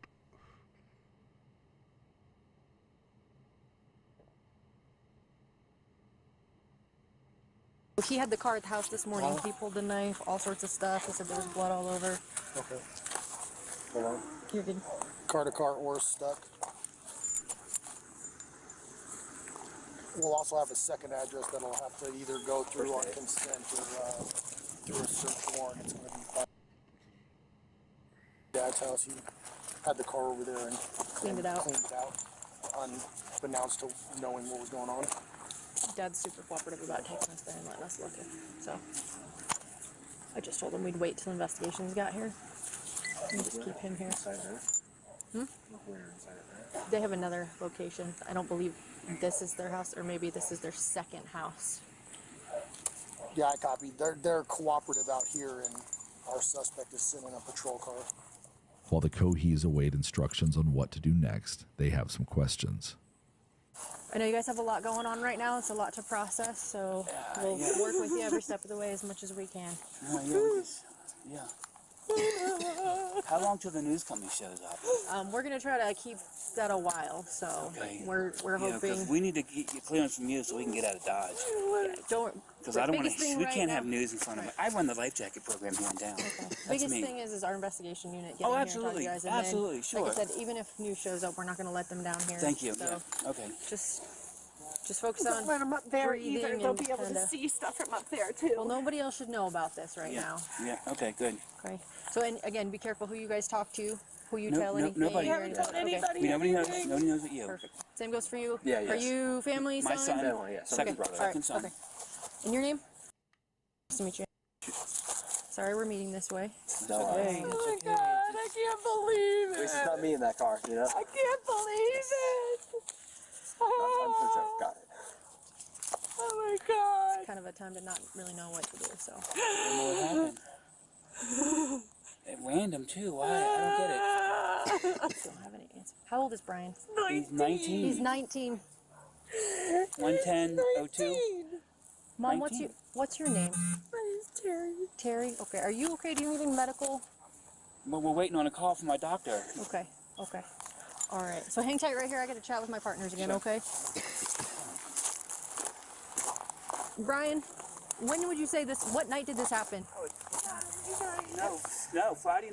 He had the car at the house this morning. He pulled the knife, all sorts of stuff. He said there was blood all over. Okay. Hold on. You're good. Car to car or stuck. We'll also have a second address that'll have to either go through on consent or through a search warrant. It's going to be by Dad's house. He had the car over there and Cleaned it out. Unbeknownst to knowing what was going on. Dad's super cooperative about taking us there and letting us look at. So I just told them we'd wait till investigations got here. And just keep him here. They have another location. I don't believe this is their house, or maybe this is their second house. Yeah, I copy. They're cooperative out here, and our suspect is sitting in a patrol car. While the Cohees await instructions on what to do next, they have some questions. I know you guys have a lot going on right now. It's a lot to process, so we'll work with you every step of the way as much as we can. Yeah. How long till the news company shows up? We're gonna try to keep that a while, so we're hoping. 'Cause we need to get clearance from you so we can get out of Dodge. Don't. Because I don't want to. We can't have news in front of me. I run the life jacket program here in town. The biggest thing is our investigation unit getting Oh, here absolutely. and talk to you guys. And Absolutely, then, sure. Like I said, even if news shows up, we're not gonna let them down here. Thank you. So Okay. Just focus on let them up there breathing either. They'll and be able to kinda- see stuff from up there too. Well, nobody else should know about this right now. Yeah. Okay. Good. Okay. So, and again, be careful who you guys talk to, who you No- tell no- anything. nobody. or You haven't anything. told anybody Nobody knows. Nobody knows but you. Perfect. Same goes for you. Yeah, Are yes. you family, My son? son. Yeah. Second brother. All right. Second son. Okay. And your name? Nice to meet you. Sorry, we're meeting this way. No, Oh my God, I can't believe it. At least it's not me in that car, you know? I can't believe it. I'm sure got it. Oh my God. It's kind of a time to not really know what to do, so. I don't know what happened. At random too. Why? I don't get it. I don't have any answer. How old is Brian? He's 19. He's 19. 110-02. Mom, 19. what's your name? My name's Terry. Terry? Okay. Are you okay? Do you need anything medical? Well, we're waiting on a call from my doctor. Okay. Okay. All right. So hang tight right here. I got to chat with my partners again, okay? Brian, when would you say this? What night did this happen? No, Friday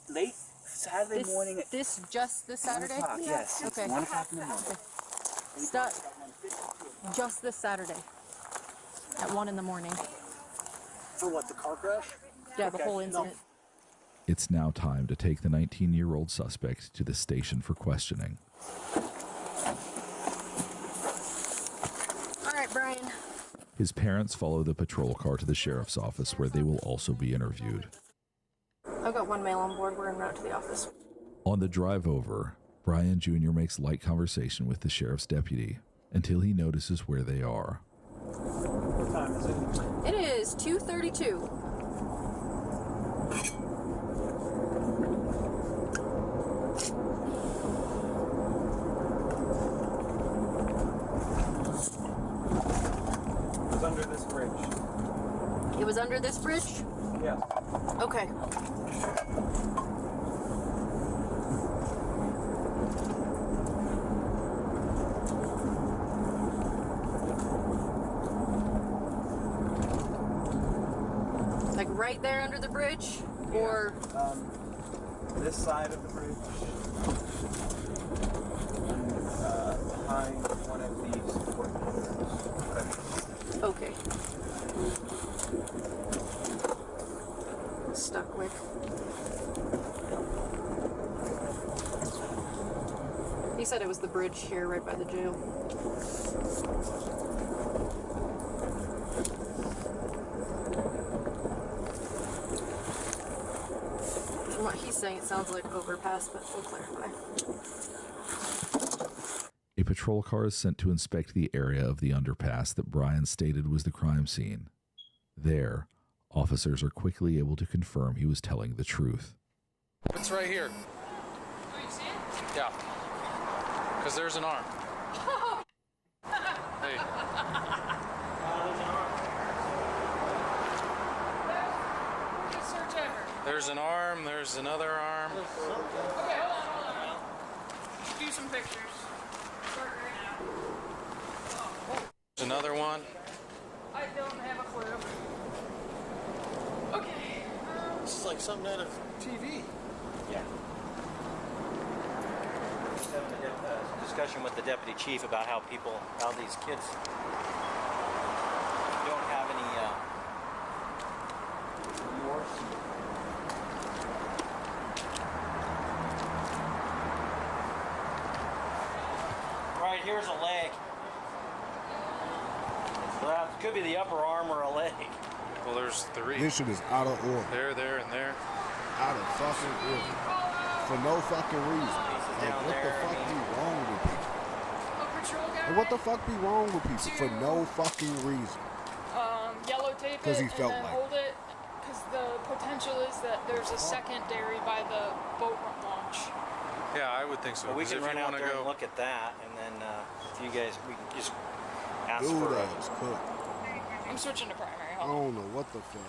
late Saturday morning. This Saturday? 1 o'clock, yes. Okay. 1 o'clock in the morning. Stop. Just this Saturday. At 1 in the morning. For what, the car crash? Yeah, the whole incident. It's now time to take the 19-year-old suspect to the station for questioning. All right, Brian. His parents follow the patrol car to the sheriff's office, where they will also be interviewed. I've got one male on board. We're en route to the office. On the drive over, Brian Jr. makes light conversation with the sheriff's deputy until he notices where they are. What time is it? It is 2:32. It was under this bridge. It was under this bridge? Yeah. Okay. Like right there under the bridge? Or This side of the bridge. And behind one of these support pillars. okay. Stuck with. He said it was the bridge here right by the jail. From what he's saying, it sounds like overpass, but we'll clarify. A patrol car is sent to inspect the area of the underpass that Brian stated was the crime scene. There, officers are quickly able to confirm he was telling the truth. It's right here. Oh, you see it? Yeah. Because there's an arm. Hey. There's an arm, there's another arm. Okay, hold on. Do some pictures. Start right now. There's another one. I don't have a clue. Okay. This is like something out of TV. Yeah. Just having a discussion with the deputy chief about how these kids don't have any remorse. Right here's a leg. Well, it could be the upper arm or a leg. Well, there's 3. This shit is out of order. There, and there. Out of fucking order. For no fucking reason. Like, what the fuck be wrong with people? Like, what the fuck be wrong with people? For no fucking reason. Yellow tape it and then hold it, because the potential is that there's a secondary by the boat launch. Yeah, I would think so. Well, we 'cause can if run you out wanna there go, and look at that, and then if you guys, we can just ask Dude, for that was cooked. I'm switching to primary. I don't know what the fuck.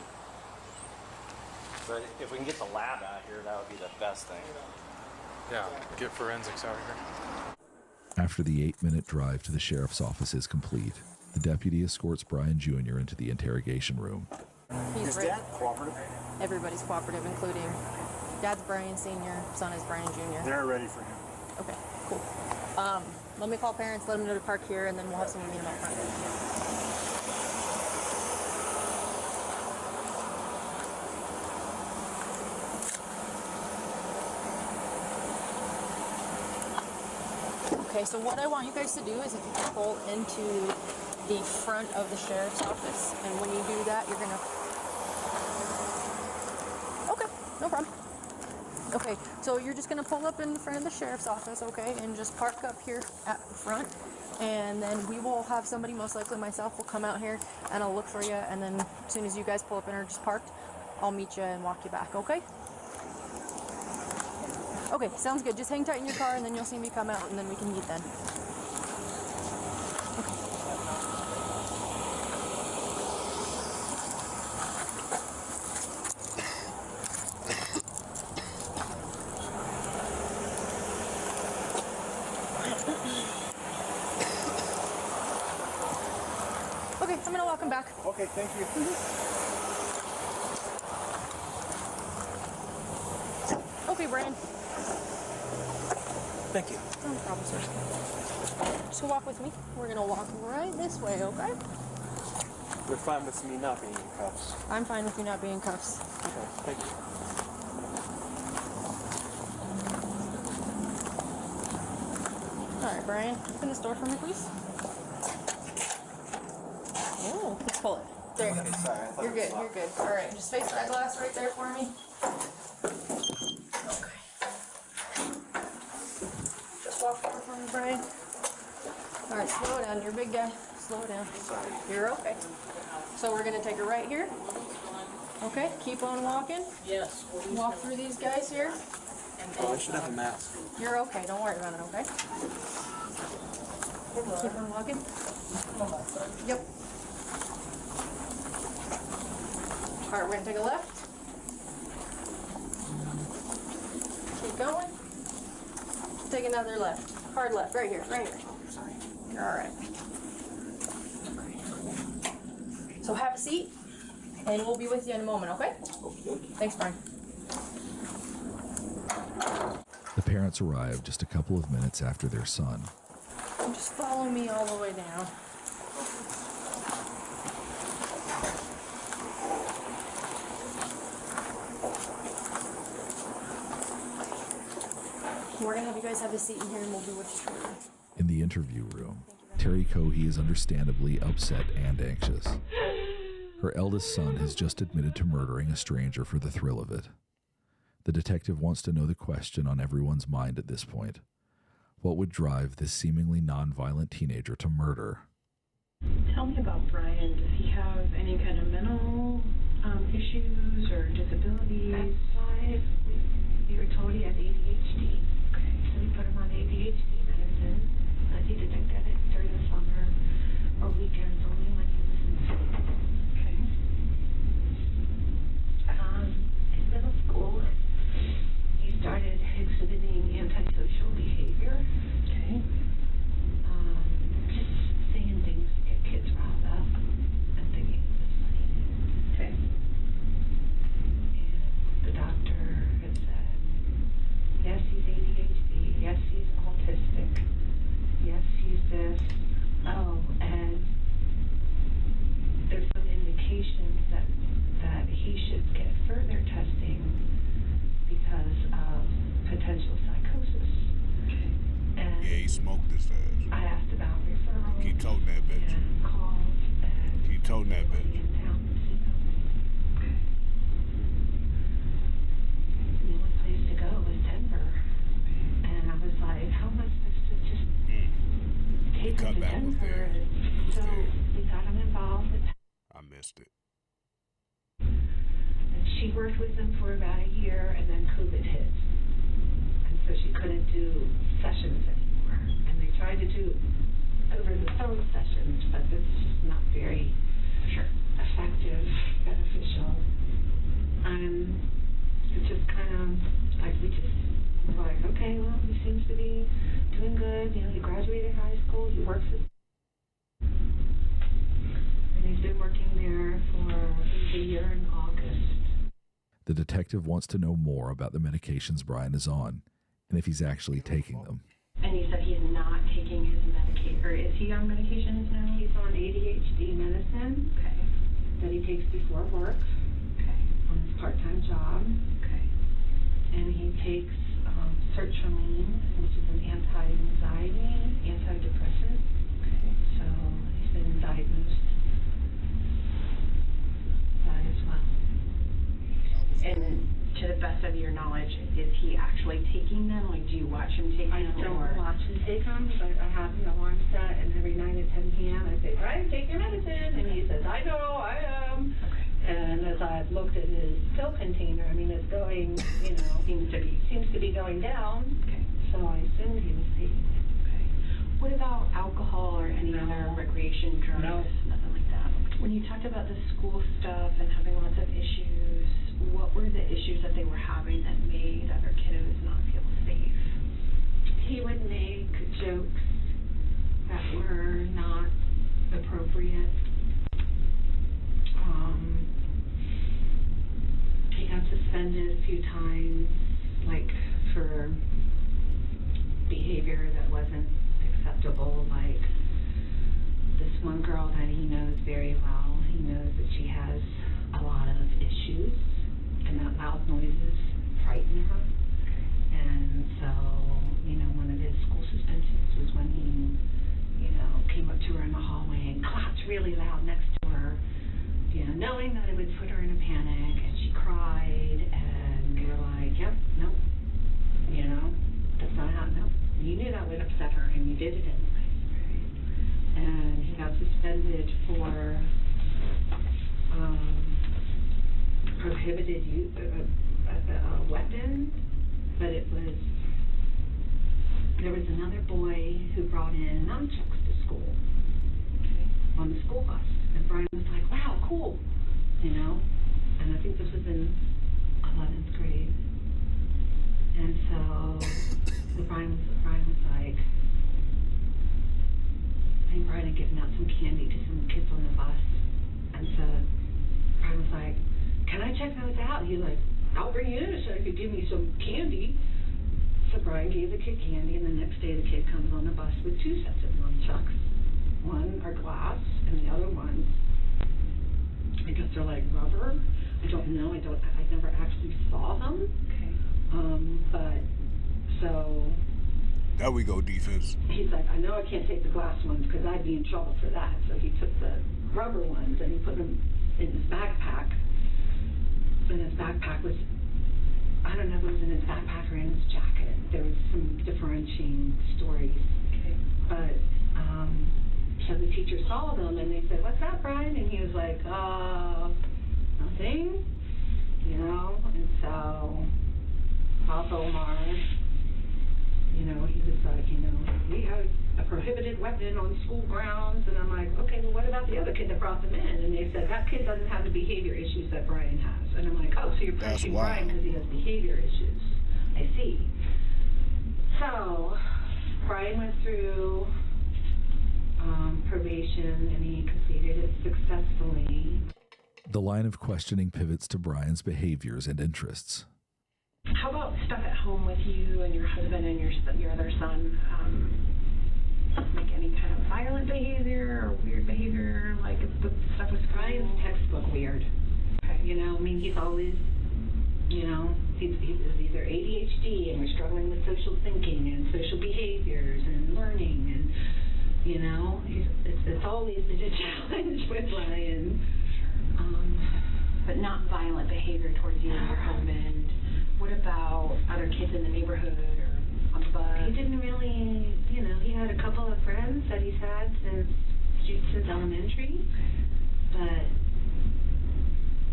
But if we can get the lab out here, that would be the best thing. yeah, get forensics out here. After the 8-minute drive to the sheriff's office is complete, the deputy escorts Brian Jr. into the interrogation room. Is Dad cooperative? Everybody's cooperative, including Dad's Brian Sr., son is Brian Jr. They're ready for him. Okay, cool. Let me call parents, let them know to park here, and then we'll have someone meet them out front. Okay, so what I want you guys to do is if you can pull into the front of the sheriff's office, and when you do that, you're gonna... Okay, no problem. Okay, so you're just gonna pull up in the front of the sheriff's office, okay, and just park up here at the front, and then we will have somebody, most likely myself, will come out here, and I'll look for you, and then as soon as you guys pull up and are just parked, I'll meet you and walk you back, okay? Okay, sounds good. Just hang tight in your car, and then you'll see me come out, and then we can meet then. Okay, I'm gonna walk him back. Okay, thank you. Okay, Brian. Thank you. No problem, sir. So walk with me. We're gonna walk right this way, okay? You're fine with me not being in cuffs. I'm fine with you not being in cuffs. Okay, thank you. All right, Brian. Open this door for me, please. Oh, let's pull it. There you go. Sorry, I thought You're good. You're good. All right, just face that glass right there for me. Okay. Just walk over for me, Brian. All right, slow it down. You're a big guy. Slow it down. You're okay. So we're gonna take a right here. Okay, keep on walking. Yes. Walk through these guys here. Oh, I should have a mask. You're okay. Don't worry about it, okay? Keep on walking. Yep. All right, we're gonna take a left. Keep going. Take another left. Hard left. Right here. Right here. Sorry. You're all right. So have a seat, and we'll be with you in a moment, okay? Thanks, Brian. The parents arrive just a couple of minutes after their son. Just follow me all the way down. We're gonna have you guys have a seat in here, and we'll be with you shortly. In the interview room, Terry Cohey is understandably upset and anxious. Her eldest son has just admitted to murdering a stranger for the thrill of it. The detective wants to know the question on everyone's mind at this point. What would drive this seemingly non-violent teenager to murder? Tell me about Brian. Does he have any kind of mental issues or disabilities? At 5, we were told he had ADHD. Okay. So we put him on ADHD medicine. He did take that during the summer or weekends only when he was in school. Okay. In middle school, he started exhibiting antisocial behavior. Okay. Just saying things to get kids riled up and thinking it was funny. Okay. And the doctor had said, yes, he's ADHD. Yes, he's autistic. Yes, he's this. Oh, and there's some indications that he should get further testing because of potential psychosis. Okay. And Yeah, he smoked his ass. I asked about referral. Keep toting that bitch. And called and Keep toting that bitch. in Down syndrome. the cutback was there. It was so there. we got him involved with. I missed it. And she worked with them for about a year, and then COVID hit, and so she couldn't do sessions anymore. And they tried to do over the phone sessions, but this is just not very effective, beneficial. It's just kind of like we were like, okay, well, he seems to be doing good. You know, he graduated high school. He works at, and he's been working there for a year in August. The detective wants to know more about the medications Brian is on and if he's actually taking them. And you said he's not taking his medication, or is he on medications now? He's on ADHD medicine. Okay. That he takes before work. Okay. On his part-time job. Okay. And he takes sertraline, which is an anti-anxiety, antidepressant. Okay. So he's been diagnosed that as well. And to the best of your knowledge, is he actually taking them? Like, do you watch him take them? I don't watch him take them, but I have an alarm set, and every night at 10 p.m. I say, Brian, take your medicine. And he says, I know, I am. Okay. And as I've looked at his pill container, I mean, it's going, you know, seems to be going down. Okay. So I assumed he was taking it. Okay. What about alcohol or any other recreation drugs? No. Nothing like that. When you talked about the school stuff and having lots of issues, what were the issues that they were having that made other kiddos not feel safe? He would make jokes that were not appropriate. He got suspended a few times, like for behavior that wasn't acceptable, like this one girl that he knows very well. He knows that she has a lot of issues, and that loud noises frighten her. And so, you know, one of his school suspensions was when he, you know, came up to her in the hallway and clapped really loud next to her, you know, knowing that it would put her in a panic, and she cried, and we were like, yep, no, you know, that's not how, no. You knew that would upset her, and you did it anyway. And he got suspended for prohibited use a weapon, but there was another boy who brought in nunchucks to school on the school bus, and Brian was like, wow, cool, you know, and I think this was in 11th grade, and so Brian was like, I think Brian had given out some candy to some kids on the bus, and so Brian was like, can I check those out? He's like, I'll bring you in so you could give me some candy. So Brian gave the kid candy, and the next day the kid comes on the bus with 2 sets of nunchucks. One are glass, and the other ones, I guess they're like rubber. I don't know. I never actually saw them. Okay. But so. There we go, defense. He's like, I know I can't take the glass ones because I'd be in trouble for that. So he took the rubber ones and he put them in his backpack. And his backpack was, I don't know if it was in his backpack or in his jacket. There was some differentiating stories. Okay. But, so the teacher saw them and they said, what's that, Brian? And he was like, nothing, you know? And so, Papa Omar, you know, he was like, you know, we have a prohibited weapon on school grounds. And I'm like, okay, well, what about the other kid that brought them in? And they said, that kid doesn't have the behavior issues that Brian has. And I'm like, oh, so you're punishing Brian because he has behavior issues. I see. So, Brian went through probation and he completed it successfully. The line of questioning pivots to Brian's behaviors and interests. How about stuff at home with you and your husband and your other son? Like any kind of violent behavior or weird behavior, like the stuff with Brian's textbook weird. Okay. You know, I mean, he's always, you know, he's either ADHD and we're struggling with social thinking and social behaviors and learning and, you know, it's always been a challenge with Brian. But not violent behavior towards you and your husband. What about other kids in the neighborhood or on the But he didn't really, you know, he had a couple of friends that he's had since elementary, but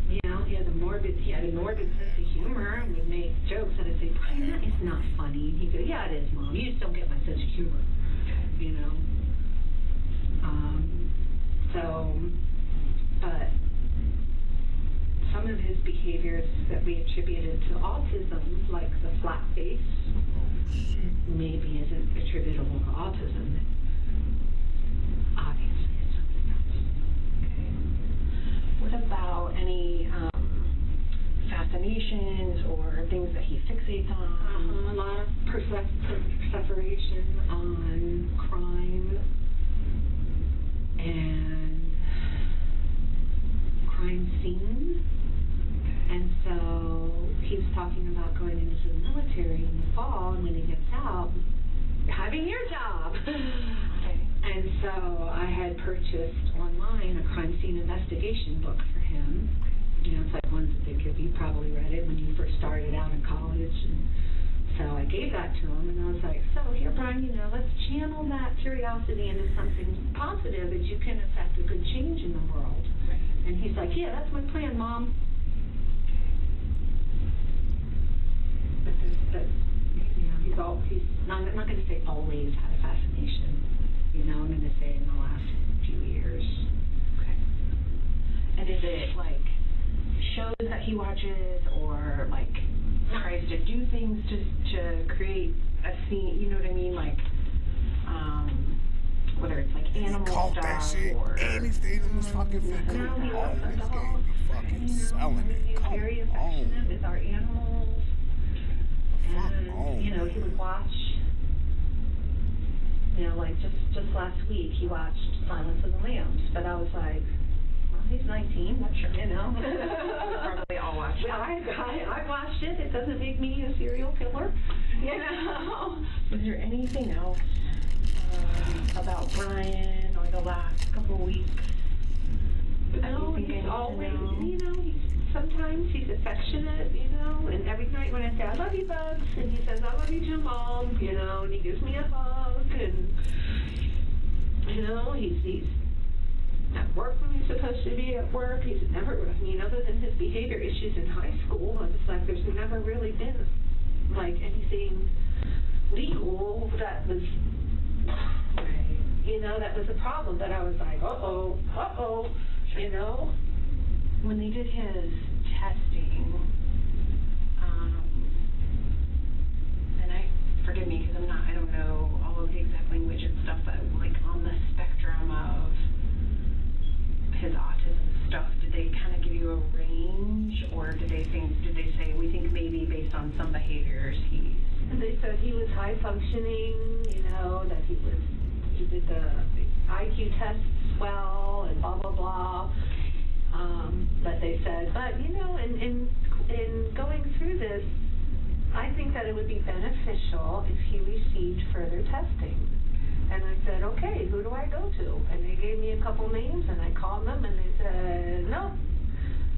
you know, he had a morbid sense of humor and would make jokes, and I'd say, Brian, that is not funny. And he'd go, yeah, it is, Mom. You just don't get my sense of humor, you know. But some of his behaviors that we attributed to autism, like the flat face, maybe isn't attributable to autism. Obviously, it's something else. Okay. What about any fascinations or things that he fixates on? A lot of perseveration on crime and crime scene. And so he was talking about going into the military in the fall, and when he gets out, having your job. Okay. And so I had purchased online a crime scene investigation book for him. You know, it's like ones that they could, you probably read it when you first started out in college. And so I gave that to him, and I was like, so here, Brian, you know, let's channel that curiosity into something positive that you can affect a good change in the world. Right. And he's like, yeah, that's my plan, Mom. But you know, he's not going to say always had a fascination. You know, I'm going to say in the last few years. Okay. And is it like shows that he watches, or like tries to do things to create a scene? You know what I mean? Like, whether it's like animal caught stuff that shit, or and he stayed in his fucking feet. Come on, this game be fucking selling it. Come very affectionate with our animals. And, you know, he would watch, you know, like just last week he watched Silence of the Lambs, but I was like, well, he's 19, not sure, you know. Probably all watched it. I watched it. It doesn't make me a serial killer, you know. Was there anything else about Brian or the last couple of weeks? No, he's always, you know, sometimes he's affectionate, you know, and every night when I say, I love you, Bugs, and he says, I love you too, Mom, you know, and he gives me a hug, and, you know, he's at work when he's supposed to be at work. He's never, I mean, other than his behavior issues in high school, it's like there's never really been, like, anything legal that was, you know, that was a problem, but I was like, uh-oh, you know. When they did his testing, and forgive me because I don't know all of the exact language and stuff, but like on the spectrum of his autism stuff, did they kind of give you a range, or did they say we think maybe based on some behaviors they said he was high functioning, you know, that he did the IQ tests well and blah blah blah. But they said, but you know, in going through this, I think that it would be beneficial if he received further testing. And I said, okay, who do I go to? And they gave me a couple names, and I called them, and they said, no.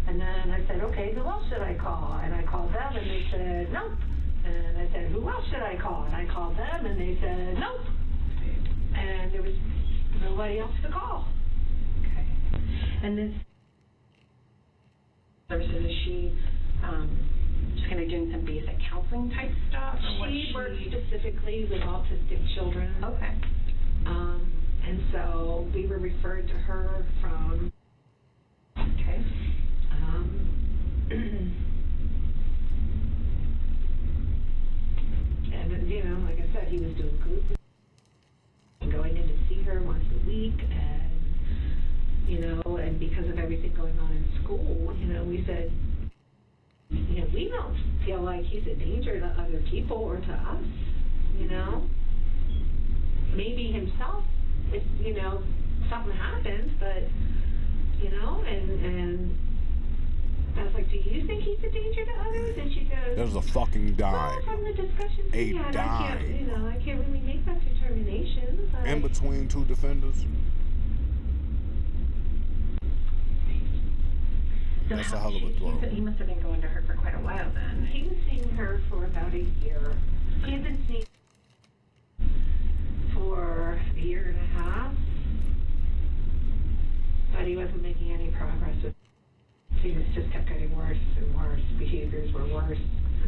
And then I said, okay, who else should I call? And I called them, and they said, nope. And I said, who else should I call? And I called them, and they said, nope. And there was nobody else to call. Okay. And this services, is she just kind of doing some basic counseling type stuff? She works specifically with autistic children. Okay. And so we were referred to her from, okay. And, you know, like I said, he was doing group, going in to see her once a week, and, you know, and because of everything going on in school, you know, we said, you know, we don't feel like he's a danger to other people or to us, you know. Maybe himself, if, you know, something happens, but, you know, and I was like, do you think he's a danger to others? And she goes, there's a fucking dime. Well, from the discussions we had, I can't really make that determination. But in between two defenders. That's a hell of a throw. He must have been going to her for quite a while then. He was seeing her for about a year. He had been seeing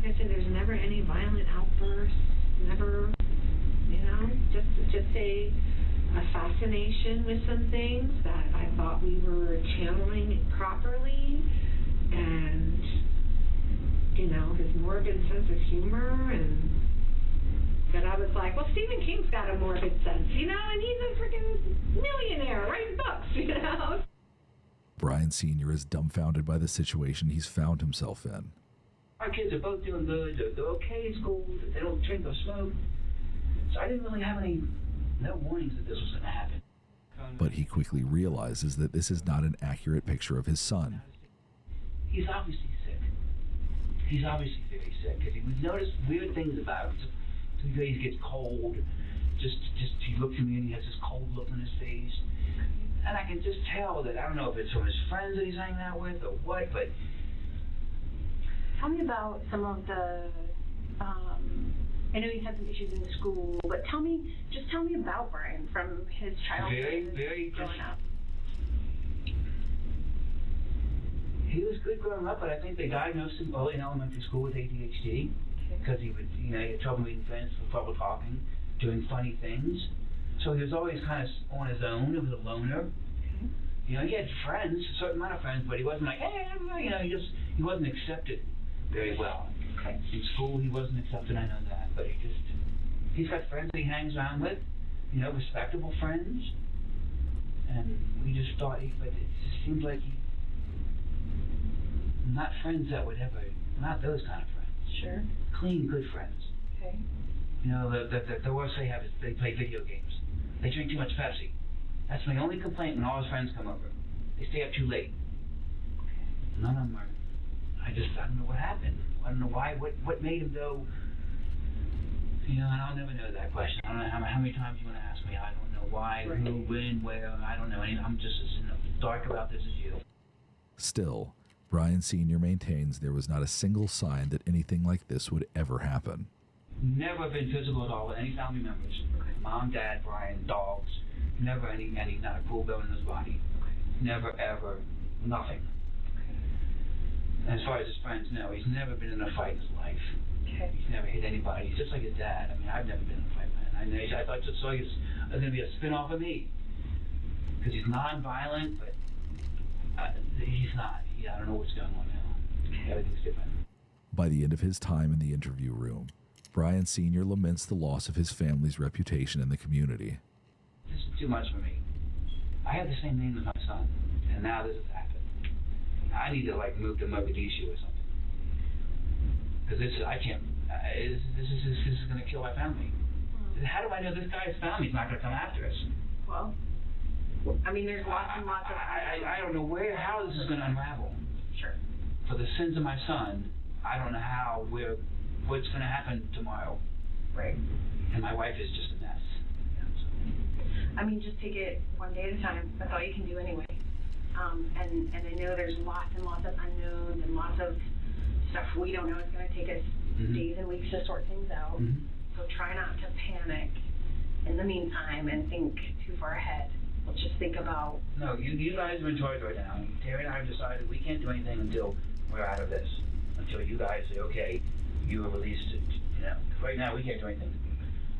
like I said, there's never any violent outbursts, never, just a fascination with some things that I thought we were channeling properly, and, his morbid sense of humor, and that I was like, well, Stephen King's got a morbid sense, and he's a freaking millionaire writing books, Brian Sr. is dumbfounded by the situation he's found himself in. Our kids are both doing good. They're okay in school. They don't drink or smoke. So I didn't really have no warnings that this was going to happen. But he quickly realizes that this is not an accurate picture of his son. He's obviously sick. He's obviously very sick. We've noticed weird things about him. Some days he gets cold. Just he looks at me and he has this cold look on his face. And I can just tell that, I don't know if it's from his friends that he's hanging out with or what, but... Tell me about some of the, I know he's had some issues in school, but tell me about Brian from his childhood. Very growing up. He was good growing up, but I think they diagnosed him early in elementary school with ADHD because he would, he had trouble meeting friends, trouble talking, doing funny things. So he was always kind of on his own. He was a loner. He had friends, a certain amount of friends, but he wasn't like, hey, he wasn't accepted very well. In school, he wasn't accepted, I know that, but he's got friends that he hangs around with, respectable friends, and we just thought, but it just seems like not friends that would ever, not those kind of friends. Sure. Clean, good friends. Okay. The worst they have is they play video games. They drink too much Pepsi. That's my only complaint when all his friends come over. They stay up too late. None of them are, I don't know what happened. I don't know why, what made him go, and I'll never know that question. I don't know how many times you want to ask me. I don't know why, who, when, where, I don't know. I'm just as dark about this as you. Still, Brian Sr. maintains there was not a single sign that anything like this would ever happen. Never been physical at all with any family members. Mom, Dad, Brian, dogs. Never any not a cool bone in his body. Never, ever, nothing. And as far as his friends, no, he's never been in a fight in his life. He's never hit anybody. He's just like his dad. I've never been in a fight, man. I thought just saw he was going to be a spin-off of me. Because he's non-violent, but he's not. I don't know what's going on now. Everything's different. By the end of his time in the interview room, Brian Sr. laments the loss of his family's reputation in the community. This is too much for me. I have the same name as my son, and now this has happened. I need to move to Mogadishu or something, because I can't. This is going to kill my family. How do I know this guy's family's not going to come after us? Well, there's lots and lots of. I don't know how this is going to unravel. Sure. For the sins of my son, I don't know what's going to happen tomorrow. Right. And my wife is just a mess. Just take it one day at a time. That's all you can do anyway. And I know there's lots and lots of unknowns and lots of stuff we don't know. It's going to take us days and weeks to sort things out. So try not to panic in the meantime and think too far ahead. Let's just think about... No, you guys are in charge right now. Terry and I have decided we can't do anything until we're out of this. Until you guys say, okay, you are released. Right now we can't do anything.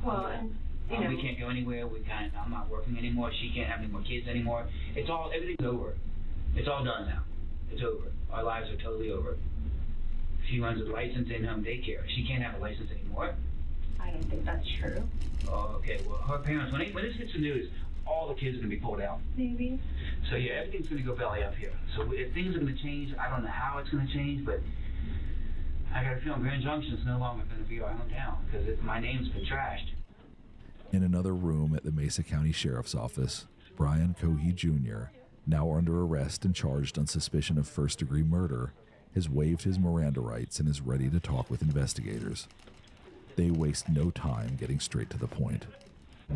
Well, and... we can't go anywhere. I'm not working anymore. She can't have any more kids anymore. Everything's over. It's all done now. It's over. Our lives are totally over. She runs a license in-home daycare. She can't have a license anymore. I don't think that's true. Oh, okay. Well, her parents, when this hits the news, all the kids are going to be pulled out. Maybe. So yeah, everything's going to go belly up here. So if things are going to change, I don't know how it's going to change, but I got a feeling Grand Junction is no longer going to be our hometown because my name's been trashed. In another room at the Mesa County Sheriff's Office, Brian Cohey Jr., now under arrest and charged on suspicion of first-degree murder, has waived his Miranda rights and is ready to talk with investigators. They waste no time getting straight to the point.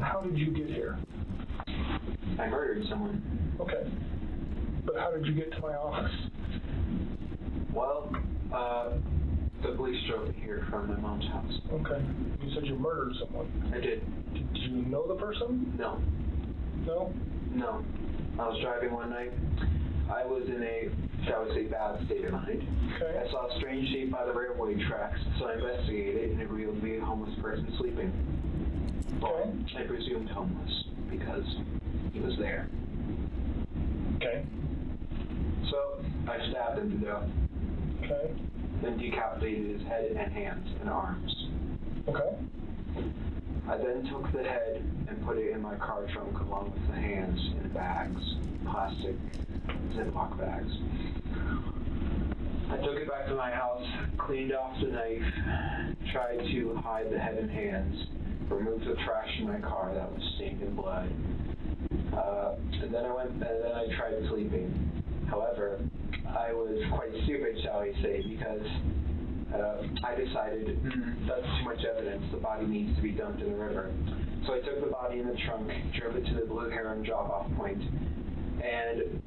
How did you get here? I murdered someone. Okay. But how did you get to my office? Well, the police drove me here from my mom's house. Okay. You said you murdered someone. I did. Did you know the person? No. No? No. I was driving one night. I was in a, shall we say, bad state of mind. Okay. I saw a strange shape by the railway tracks, so I investigated, and it revealed to be a homeless person sleeping. Well, I presumed homeless, because he was there. Okay. So, I stabbed him to death. Okay. Then decapitated his head and hands and arms. Okay. I then took the head and put it in my car trunk along with the hands in bags, plastic Ziploc bags. I took it back to my house, cleaned off the knife, tried to hide the head and hands, removed the trash in my car that was stained in blood. And then I tried sleeping. However, I was quite stupid, shall we say, because I decided that's too much evidence. The body needs to be dumped in the river. So I took the body in the trunk, drove it to the Blue Heron drop-off point, and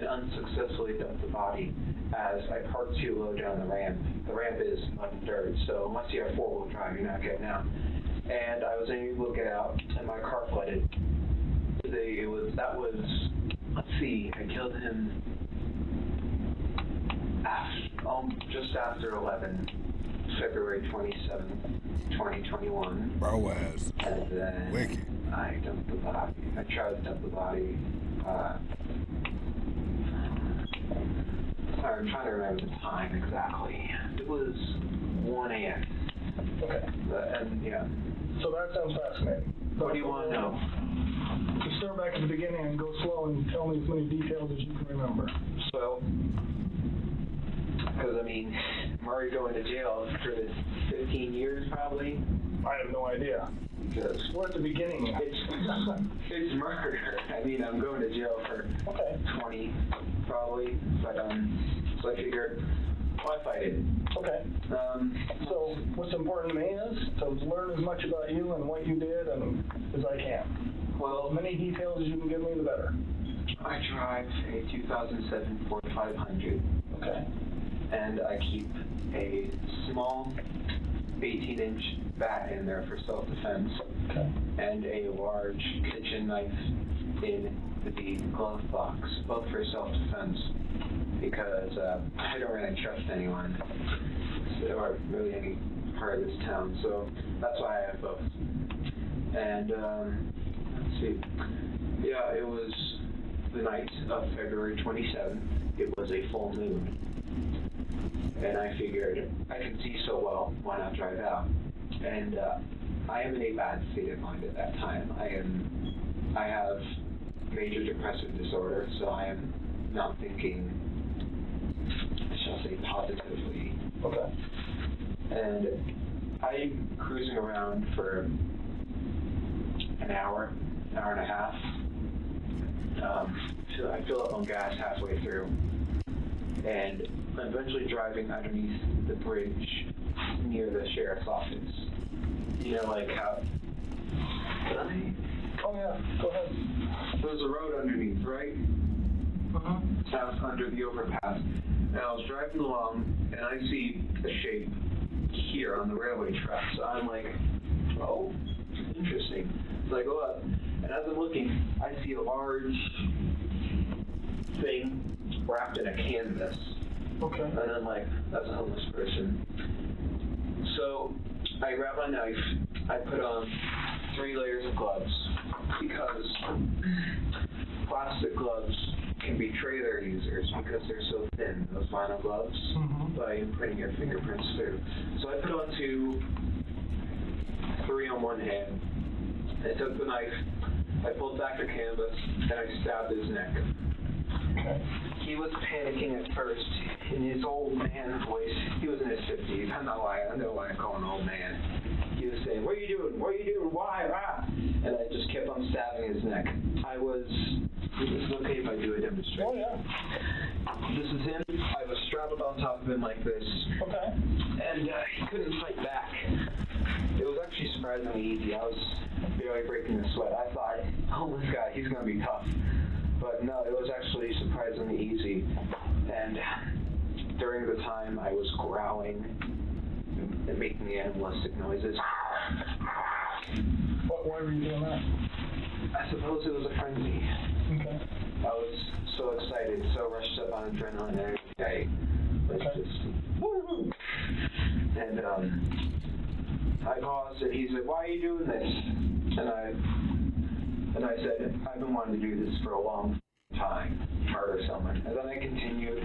unsuccessfully dumped the body as I parked too low down the ramp. The ramp is mud and dirt, so unless you have four-wheel drive, you're not getting out. And I was able to get out, and my car flooded. Let's see, I killed him just after 11, February 27th, 2021. Bro ass. And then Wicked. I dumped the body. I tried to dump the body. I'm trying to remember the time exactly. It was 1 a.m. Okay. And yeah. So that sounds fascinating. What do you want to know? To start back at the beginning and go slow and tell me as many details as you can remember. So, because I mean, I'm already going to jail for this 15 years probably. I have no idea. Because we're at the beginning. It's murder. I mean, I'm going to jail for 20 probably, but so I figured, why fight it? Okay. So what's important to me is to learn as much about you and what you did and as I can. Well, as many details as you can give me, the better. I drive a 2007 Ford 500. Okay. And I keep a small 18-inch bat in there for self-defense. Okay. And a large kitchen knife in the glove box, both for self-defense, because I don't really trust anyone, or really any part of this town, so that's why I have both. And let's see, yeah, it was the night of February 27th. It was a full moon, and I figured I can see so well, why not drive out? And I am in a bad state of mind at that time. I have major depressive disorder, so I am not thinking, I shall say, positively. Okay. And I'm cruising around for an hour and a half. So I fill up on gas halfway through, and I'm eventually driving underneath the bridge near the sheriff's office. You know, like how... Did I? Oh yeah, go ahead. There's a road underneath, right? That's under the overpass. And I was driving along, and I see a shape here on the railway track. So I'm like, oh, interesting. So I go up, and as I'm looking, I see a large thing wrapped in a canvas. Okay. And I'm like, that's a homeless person. So I grab my knife, I put on 3 layers of gloves, because plastic gloves can betray their users because they're so thin, those vinyl gloves, by putting your fingerprints through. So I put on 3 on one hand. I took the knife, I pulled back the canvas, and I stabbed his neck. Okay. He was panicking at first in his old man voice. He was in his 50s. I know why I call him old man. He was saying, "What are you doing? What are you doing? Why? Ah!" And I just kept on stabbing his neck. This is okay if I do a demonstration. Oh yeah. This is him. I was straddled on top of him like this. Okay. And he couldn't fight back. It was actually surprisingly easy. I was barely breaking a sweat. I thought, oh, this guy, he's going to be tough. But no, it was actually surprisingly easy. And during the time, I was growling and making animalistic noises. Why were you doing that? I suppose it was a frenzy. Okay. I was so excited, so rushed up on adrenaline and everything. And I paused, and he said, "Why are you doing this?" And I said, "I've been wanting to do this for a long time, murder someone." And then I continued.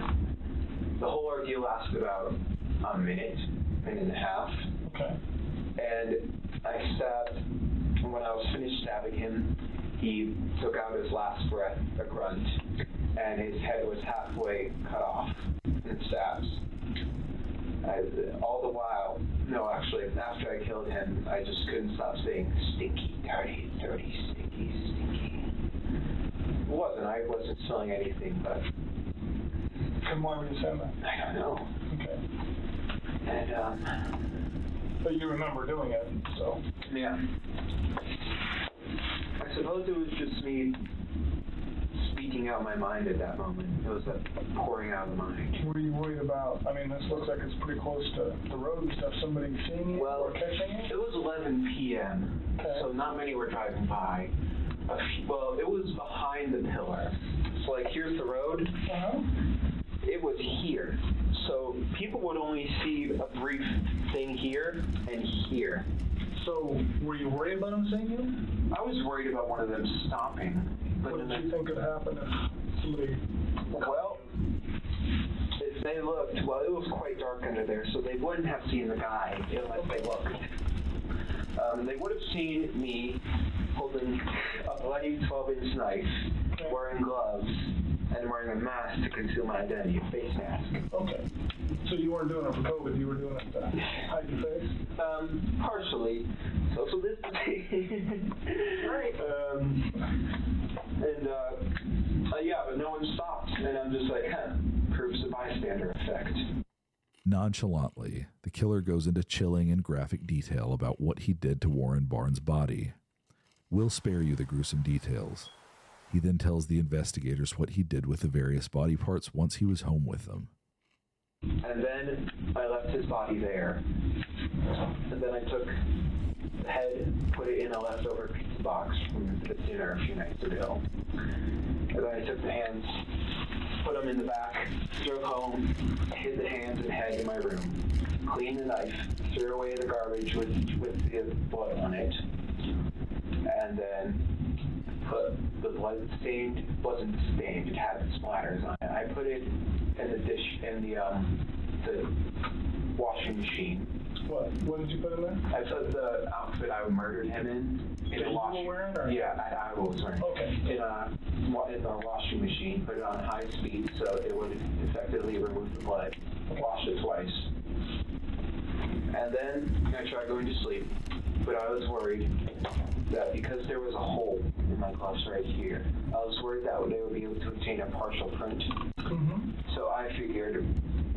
The whole ordeal lasted about a minute and a half. Okay. And I stabbed. When I was finished stabbing him, he took out his last breath, a grunt, and his head was halfway cut off in stabs. All the while, no, actually, after I killed him, I just couldn't stop saying, "Stinky, dirty, dirty, stinky, stinky." I wasn't smelling anything, but... And why were you saying that? I don't know. Okay. And, But you remember doing it, so... Yeah. I suppose it was just me speaking out my mind at that moment. It was a pouring out of the mind. What are you worried about? I mean, this looks like it's pretty close to the road and stuff. Somebody seeing you or catching you? It was 11 p.m., so not many were driving by. Well, it was behind the pillar. So, like, here's the road. It was here. So people would only see a brief thing here and here. So were you worried about them seeing you? I was worried about one of them stopping. But what did you think could happen if somebody... Well, if they looked, well, it was quite dark under there, so they wouldn't have seen the guy unless they looked. They would have seen me holding a bloody 12-inch knife, wearing gloves, and wearing a mask to conceal my identity, a face mask. Okay. So you weren't doing it for COVID, you were doing it to hide your face? Partially. Social distancing. Right. Yeah, but no one stopped. And I'm just like, proves the bystander effect. Nonchalantly, the killer goes into chilling and graphic detail about what he did to Warren Barnes' body. We'll spare you the gruesome details. He then tells the investigators what he did with the various body parts once he was home with them. And then I left his body there. And then I took the head, put it in a leftover pizza box from the dinner a few nights ago. And then I took the hands, put them in the back, drove home, hid the hands and head in my room, cleaned the knife, threw away the garbage with the blood on it, and then put the blood stained, wasn't stained, it had splatters on it. I put it in the dish, in the washing machine. What did you put in there? I put the outfit I murdered him in the washing. Yeah, I was wearing. Okay. In the washing machine, put it on high speed so it would effectively remove the blood. Washed it twice. And then I tried going to sleep, but I was worried that because there was a hole in my gloves right here, I was worried that they would be able to obtain a partial print. So I figured,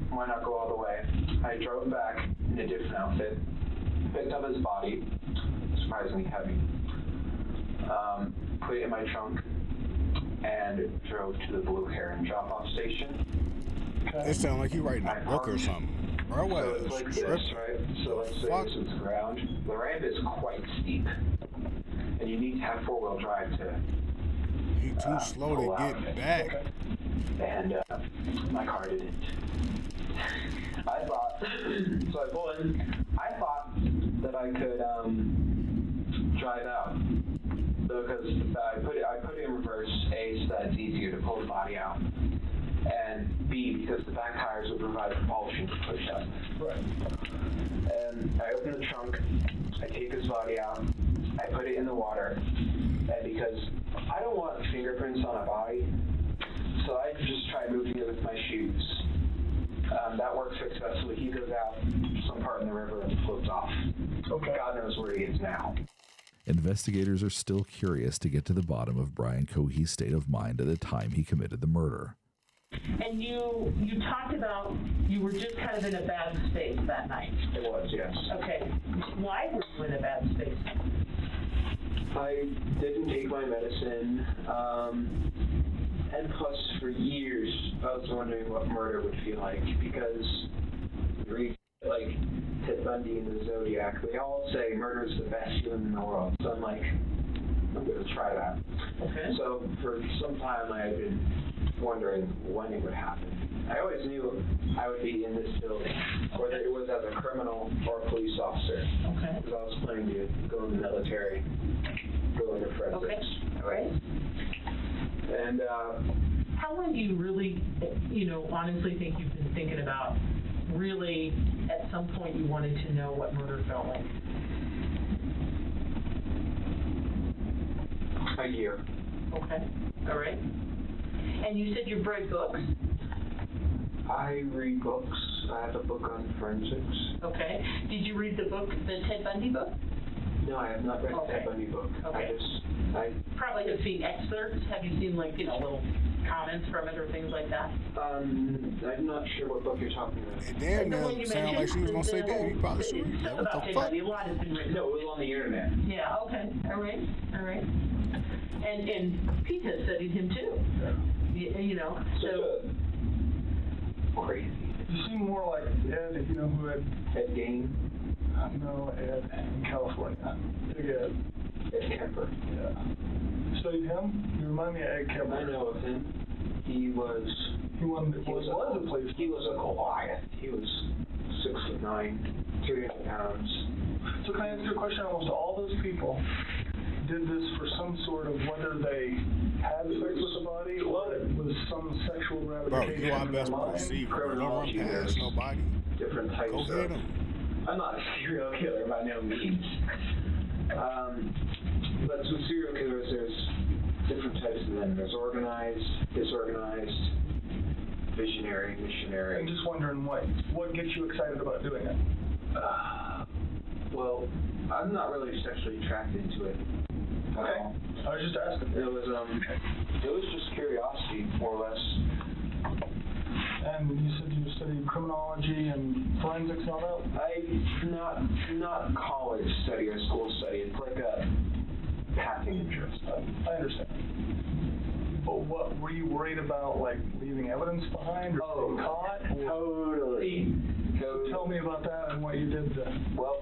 why not go all the way? I drove back in a different outfit, picked up his body, surprisingly heavy, put it in my trunk, and drove to the Blue Heron drop-off station. It sounds like you writing a book or something. Or what? So it's like this, right? So let's say this is ground. The ramp is quite steep, and you need to have four-wheel drive to. He too slow to get back. And my car didn't. I thought, so I pulled in. I thought that I could drive out because I put it in reverse. A, so that it's easier to pull the body out, and B, because the back tires would provide propulsion to push up. Right. And I open the trunk. I take his body out. I put it in the water, and because I don't want fingerprints on a body, so I just tried moving it with my shoes. That worked successfully. He goes out some part in the river and floats off. Okay. God knows where he is now. Investigators are still curious to get to the bottom of Brian Cohee's state of mind at the time he committed the murder. And you talked about you were just kind of in a bad space that night. It was, yes. Okay. Why were you in a bad space? I didn't take my medicine, and plus for years I was wondering what murder would feel like, because you read like Ted Bundy and the Zodiac, they all say murder is the best feeling in the world. So I'm like, I'm going to try that. Okay. So for some time I had been wondering when it would happen. I always knew I would be in this building, whether it was as a criminal or a police officer. Okay. Because I was planning to go in the military, go into forensics. Okay. Right. And how long do you really, honestly think you've been thinking about really at some point you wanted to know what murder felt like? A year. Okay. All right. And you said you read books? I read books. I have a book on forensics. Okay. Did you read the book, the Ted Bundy book? No, I have not read the Ted Bundy book. Okay. I probably have seen excerpts. Have you seen little comments from it or things like that? I'm not sure what book you're talking about. Damn, now sound like she was gonna say that. You probably should read that. What the fuck? A lot has been written. No, it was on the internet. Yeah. Okay. All right. And Pete has studied him too. So. Crazy. You seem more like Ed, who had Ed Gain. No, Ed in California. Big Ed. Ed Kemper. Yeah. Studied him? You remind me of Ed Kemper. I know of him. He was a police. He was a Goliath. He was 6'9", 300 pounds. So can I ask you a question? Almost all those people did this for some sort of, whether they had sex with the body or it was some sexual gratification. Bro, you are best receiver. Don't run past nobody. Different types Go get him. I'm not a serial killer by no means. But with serial killers, there's different types of them. There's organized, disorganized, visionary, missionary. I'm just wondering what gets you excited about doing it? Well, I'm not really sexually attracted to it. Okay. I was just asking. It was just curiosity, more or less. And you said you studied criminology and forensics and all that? Not college study or school study. It's like a passing interest. I understand. But what were you worried about, like leaving evidence behind or being caught? Totally. Tell me about that and what you did then. Well,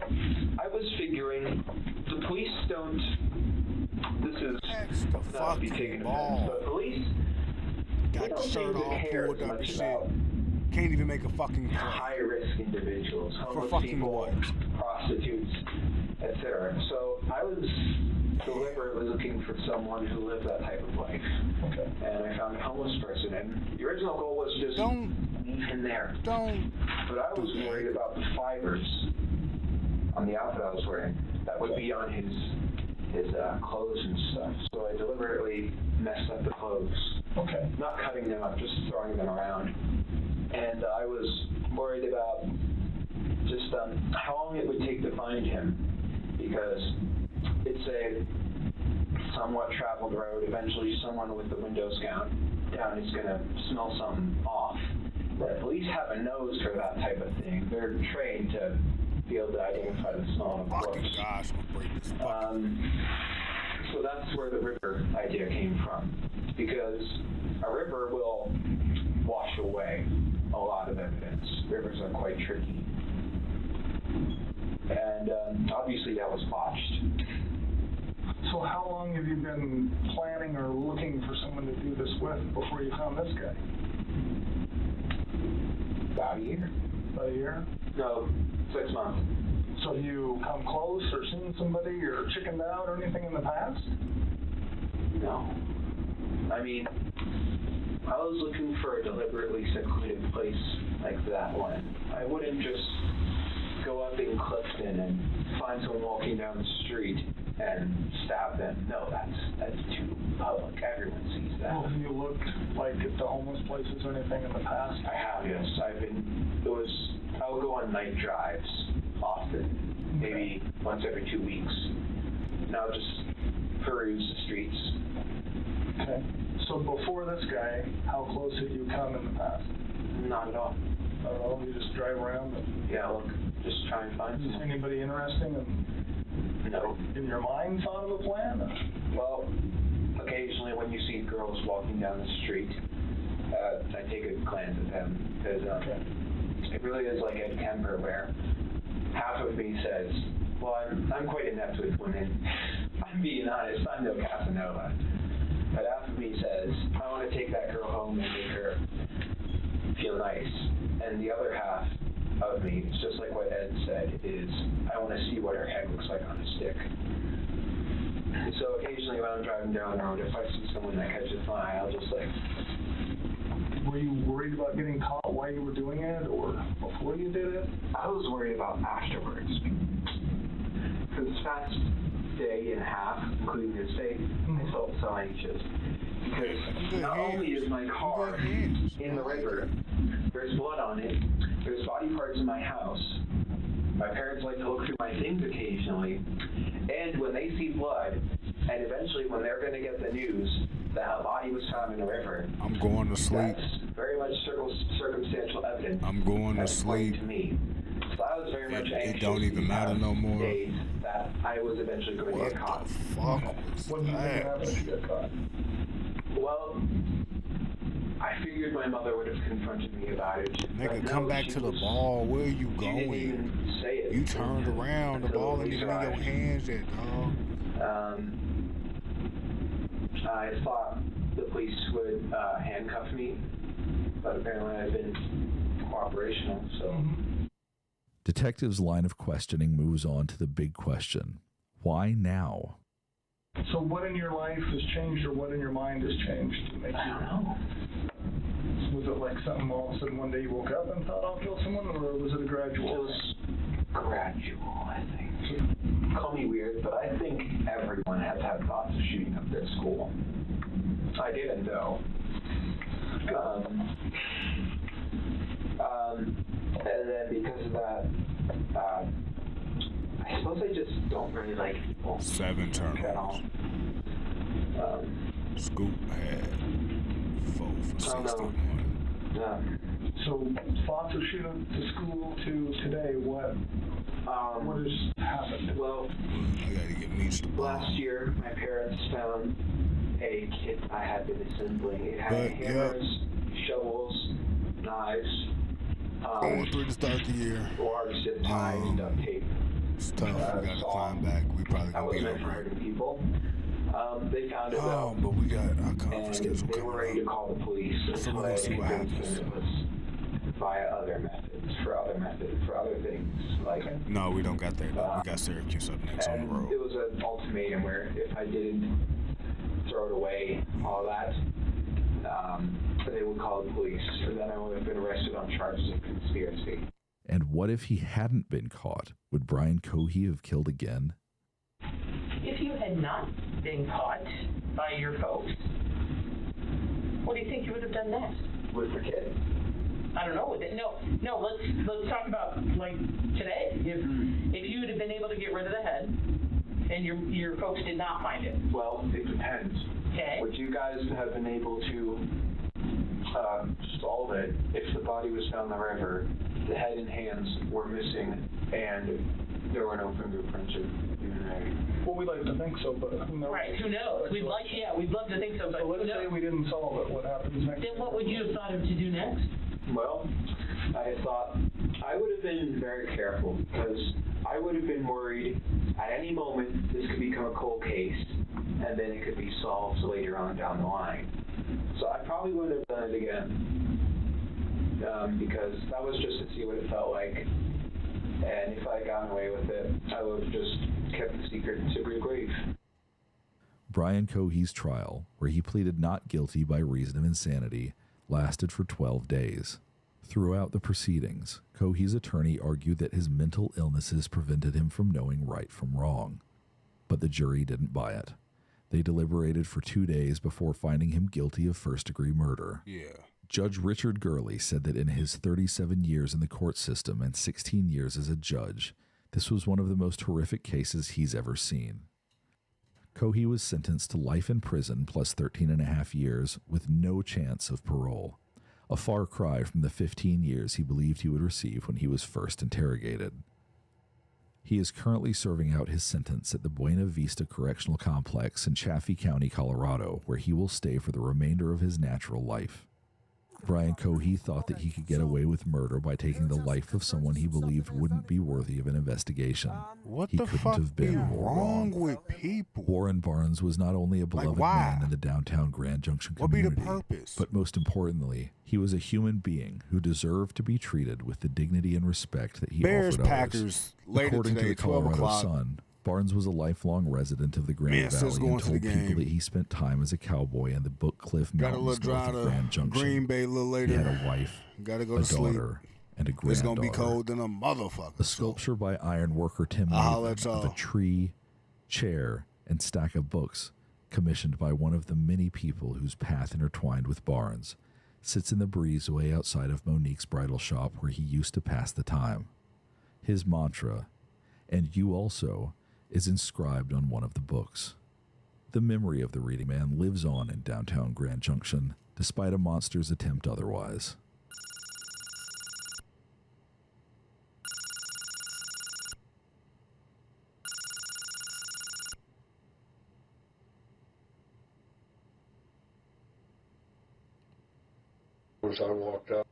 I was figuring the police don't. This is not to be taken offense, but police. Got the shirt all pulled up and shit. Can't even make a fucking play. High-risk individuals, for homeless fucking people, what? Prostitutes, etc. So I was deliberately looking for someone who lived that type of life. Okay. And I found a homeless person, and the original goal was just leave him there. But I was worried about the fibers on the outfit I was wearing that would be on his clothes and stuff. So I deliberately messed up the clothes. Okay. Not cutting them up, just throwing them around. And I was worried about just how long it would take to find him, because it's a somewhat traveled road. Eventually someone with the windows down is going to smell something off. The police have a nose for that type of thing. They're trained to be able to identify the smell, of course. So that's where the river idea came from, because a river will wash away a lot of evidence. Rivers are quite tricky. And obviously that was botched. So how long have you been planning or looking for someone to do this with before you found this guy? About a year. About a year? No, 6 months. So have you come close or seen somebody or chickened out or anything in the past? No. I mean, I was looking for a deliberately secluded place like that one. I wouldn't just go up in Clifton and find someone walking down the street and stab them. No, that's too public. Everyone sees that. Well, have you looked like at the homeless places or anything in the past? I have, yes. I would go on night drives often, maybe once every 2 weeks. Now just peruse the streets. Okay. So before this guy, how close had you come in the past? Not at all. Not at all? You just drive around? Yeah, look, just try and find someone. Anybody interesting? No. In your mind thought of a plan? Well, occasionally when you see girls walking down the street, I take a glance at them, because it really is like Ed Kemper, where half of me says, Well, I'm quite inept with women. I'm being honest, I'm no Casanova. But half of me says, I want to take that girl home and make her feel nice. And the other half of me, it's just like what Ed said, is I want to see what her head looks like on a stick. And so occasionally when I'm driving down the road, if I see someone that catches my eye, I'll just like... Were you worried about getting caught while you were doing it, or before you did it? I was worried about afterwards. For this past day and a half, including this day, I felt so anxious. Because not only is my car in the river, there's blood on it, there's body parts in my house, my parents like to look through my things occasionally, and when they see blood, and eventually when they're going to get the news that a body was found in the river, I'm going to sleep. That's very much circumstantial evidence. I'm going to sleep. To me. So I was very much anxious. It don't even matter no more. That I was eventually going to get caught. Fuck what do you think happened if you got caught? Well, I figured my mother would have confronted me about it. Nigga, come back to the ball. Where are you going? Didn't even say it. You turned around. The ball ain't even in your hands yet, dog. I thought the police would handcuff me, but apparently I've been cooperational, so... Detective's line of questioning moves on to the big question. Why now? So what in your life has changed, or what in your mind has changed to make you... I don't know. Was it like something all of a sudden one day you woke up and thought I'll kill someone, or was it a gradual? It was gradual, I think. Call me weird, but I think everyone has had thoughts of shooting up their school. I didn't, though. And then because of that, I suppose I just don't really like people. 7 turnovers. Scoop had 4 for 61. So thoughts of shooting to school to today, what has happened? Well, I gotta get meats to last year, my parents found a kit I had been assembling. It had hammers, shovels, knives, going through to start the year. large zip ties, duct tape. It's tough. We gotta climb back. We probably gonna be over hurting people. They found it though. But we got our conference and schedule they were ready to call the police. So we're gonna see what happens. It was via other methods, for other things. Like no, we don't got that. We got Syracuse up next on the road. It was an ultimatum where if I didn't throw it away, all that, they would call the police, and then I would have been arrested on charges of conspiracy. And what if he hadn't been caught? Would Brian Cohey have killed again? If you had not been caught by your folks, what do you think you would have done next? With the kid? I don't know. No. Let's talk about like today. If you had been able to get rid of the head, and your folks did not find it. Well, it depends. Okay. Would you guys have been able to solve it if the body was found in the river, the head and hands were missing, and there were no fingerprints or DNA? Well, we'd like to think so, but who knows? Right, who knows? We'd love to think so, but so let's say we didn't solve it. What happens next? Then what would you have thought of to do next? Well, I thought I would have been very careful, because I would have been worried at any moment this could become a cold case, and then it could be solved later on down the line. So I probably would have done it again, because that was just to see what it felt like. And if I had gotten away with it, I would have just kept the secret to the grave. Brian Cohey's trial, where he pleaded not guilty by reason of insanity, lasted for 12 days. Throughout the proceedings, Cohey's attorney argued that his mental illnesses prevented him from knowing right from wrong. But the jury didn't buy it. They deliberated for 2 days before finding him guilty of first-degree murder. Yeah. Judge Richard Gurley said that in his 37 years in the court system and 16 years as a judge, this was one of the most horrific cases he's ever seen. Cohey was sentenced to life in prison plus 13 and a half years with no chance of parole, a far cry from the 15 years he believed he would receive when he was first interrogated. He is currently serving out his sentence at the Buena Vista Correctional Complex in Chaffee County, Colorado, where he will stay for the remainder of his natural life. Brian Cohey thought that he could get away with murder by taking the life of someone he believed wouldn't be worthy of an investigation. What He the couldn't fuck have be been more wrong with people? Warren Barnes was not only a beloved man in the downtown Grand Junction community, but most importantly, he was a human being who deserved to be treated with the dignity and respect that he Bears, offered Packers, others. later According today, to the 12 Colorado o'clock. Sun, Barnes was a lifelong resident of the Grand Man, still Valley going and to the told people game. that he spent time as a cowboy in the Book Cliff Got a Mountains little north drive of to Grand Junction. Green Bay a little later. He had a wife, Gotta go a to sleep. daughter, and a It's granddaughter. gonna be cold than a motherfucker. A sculpture by ironworker Tim I'll Nathan let of a y'all. tree, chair, and stack of books, commissioned by one of the many people whose path intertwined with Barnes, sits in the breezeway outside of Monique's bridal shop where he used to pass the time. His mantra, "And you also," is inscribed on one of the books. The memory of the reading man lives on in downtown Grand Junction, despite a monster's attempt otherwise. As I walked out,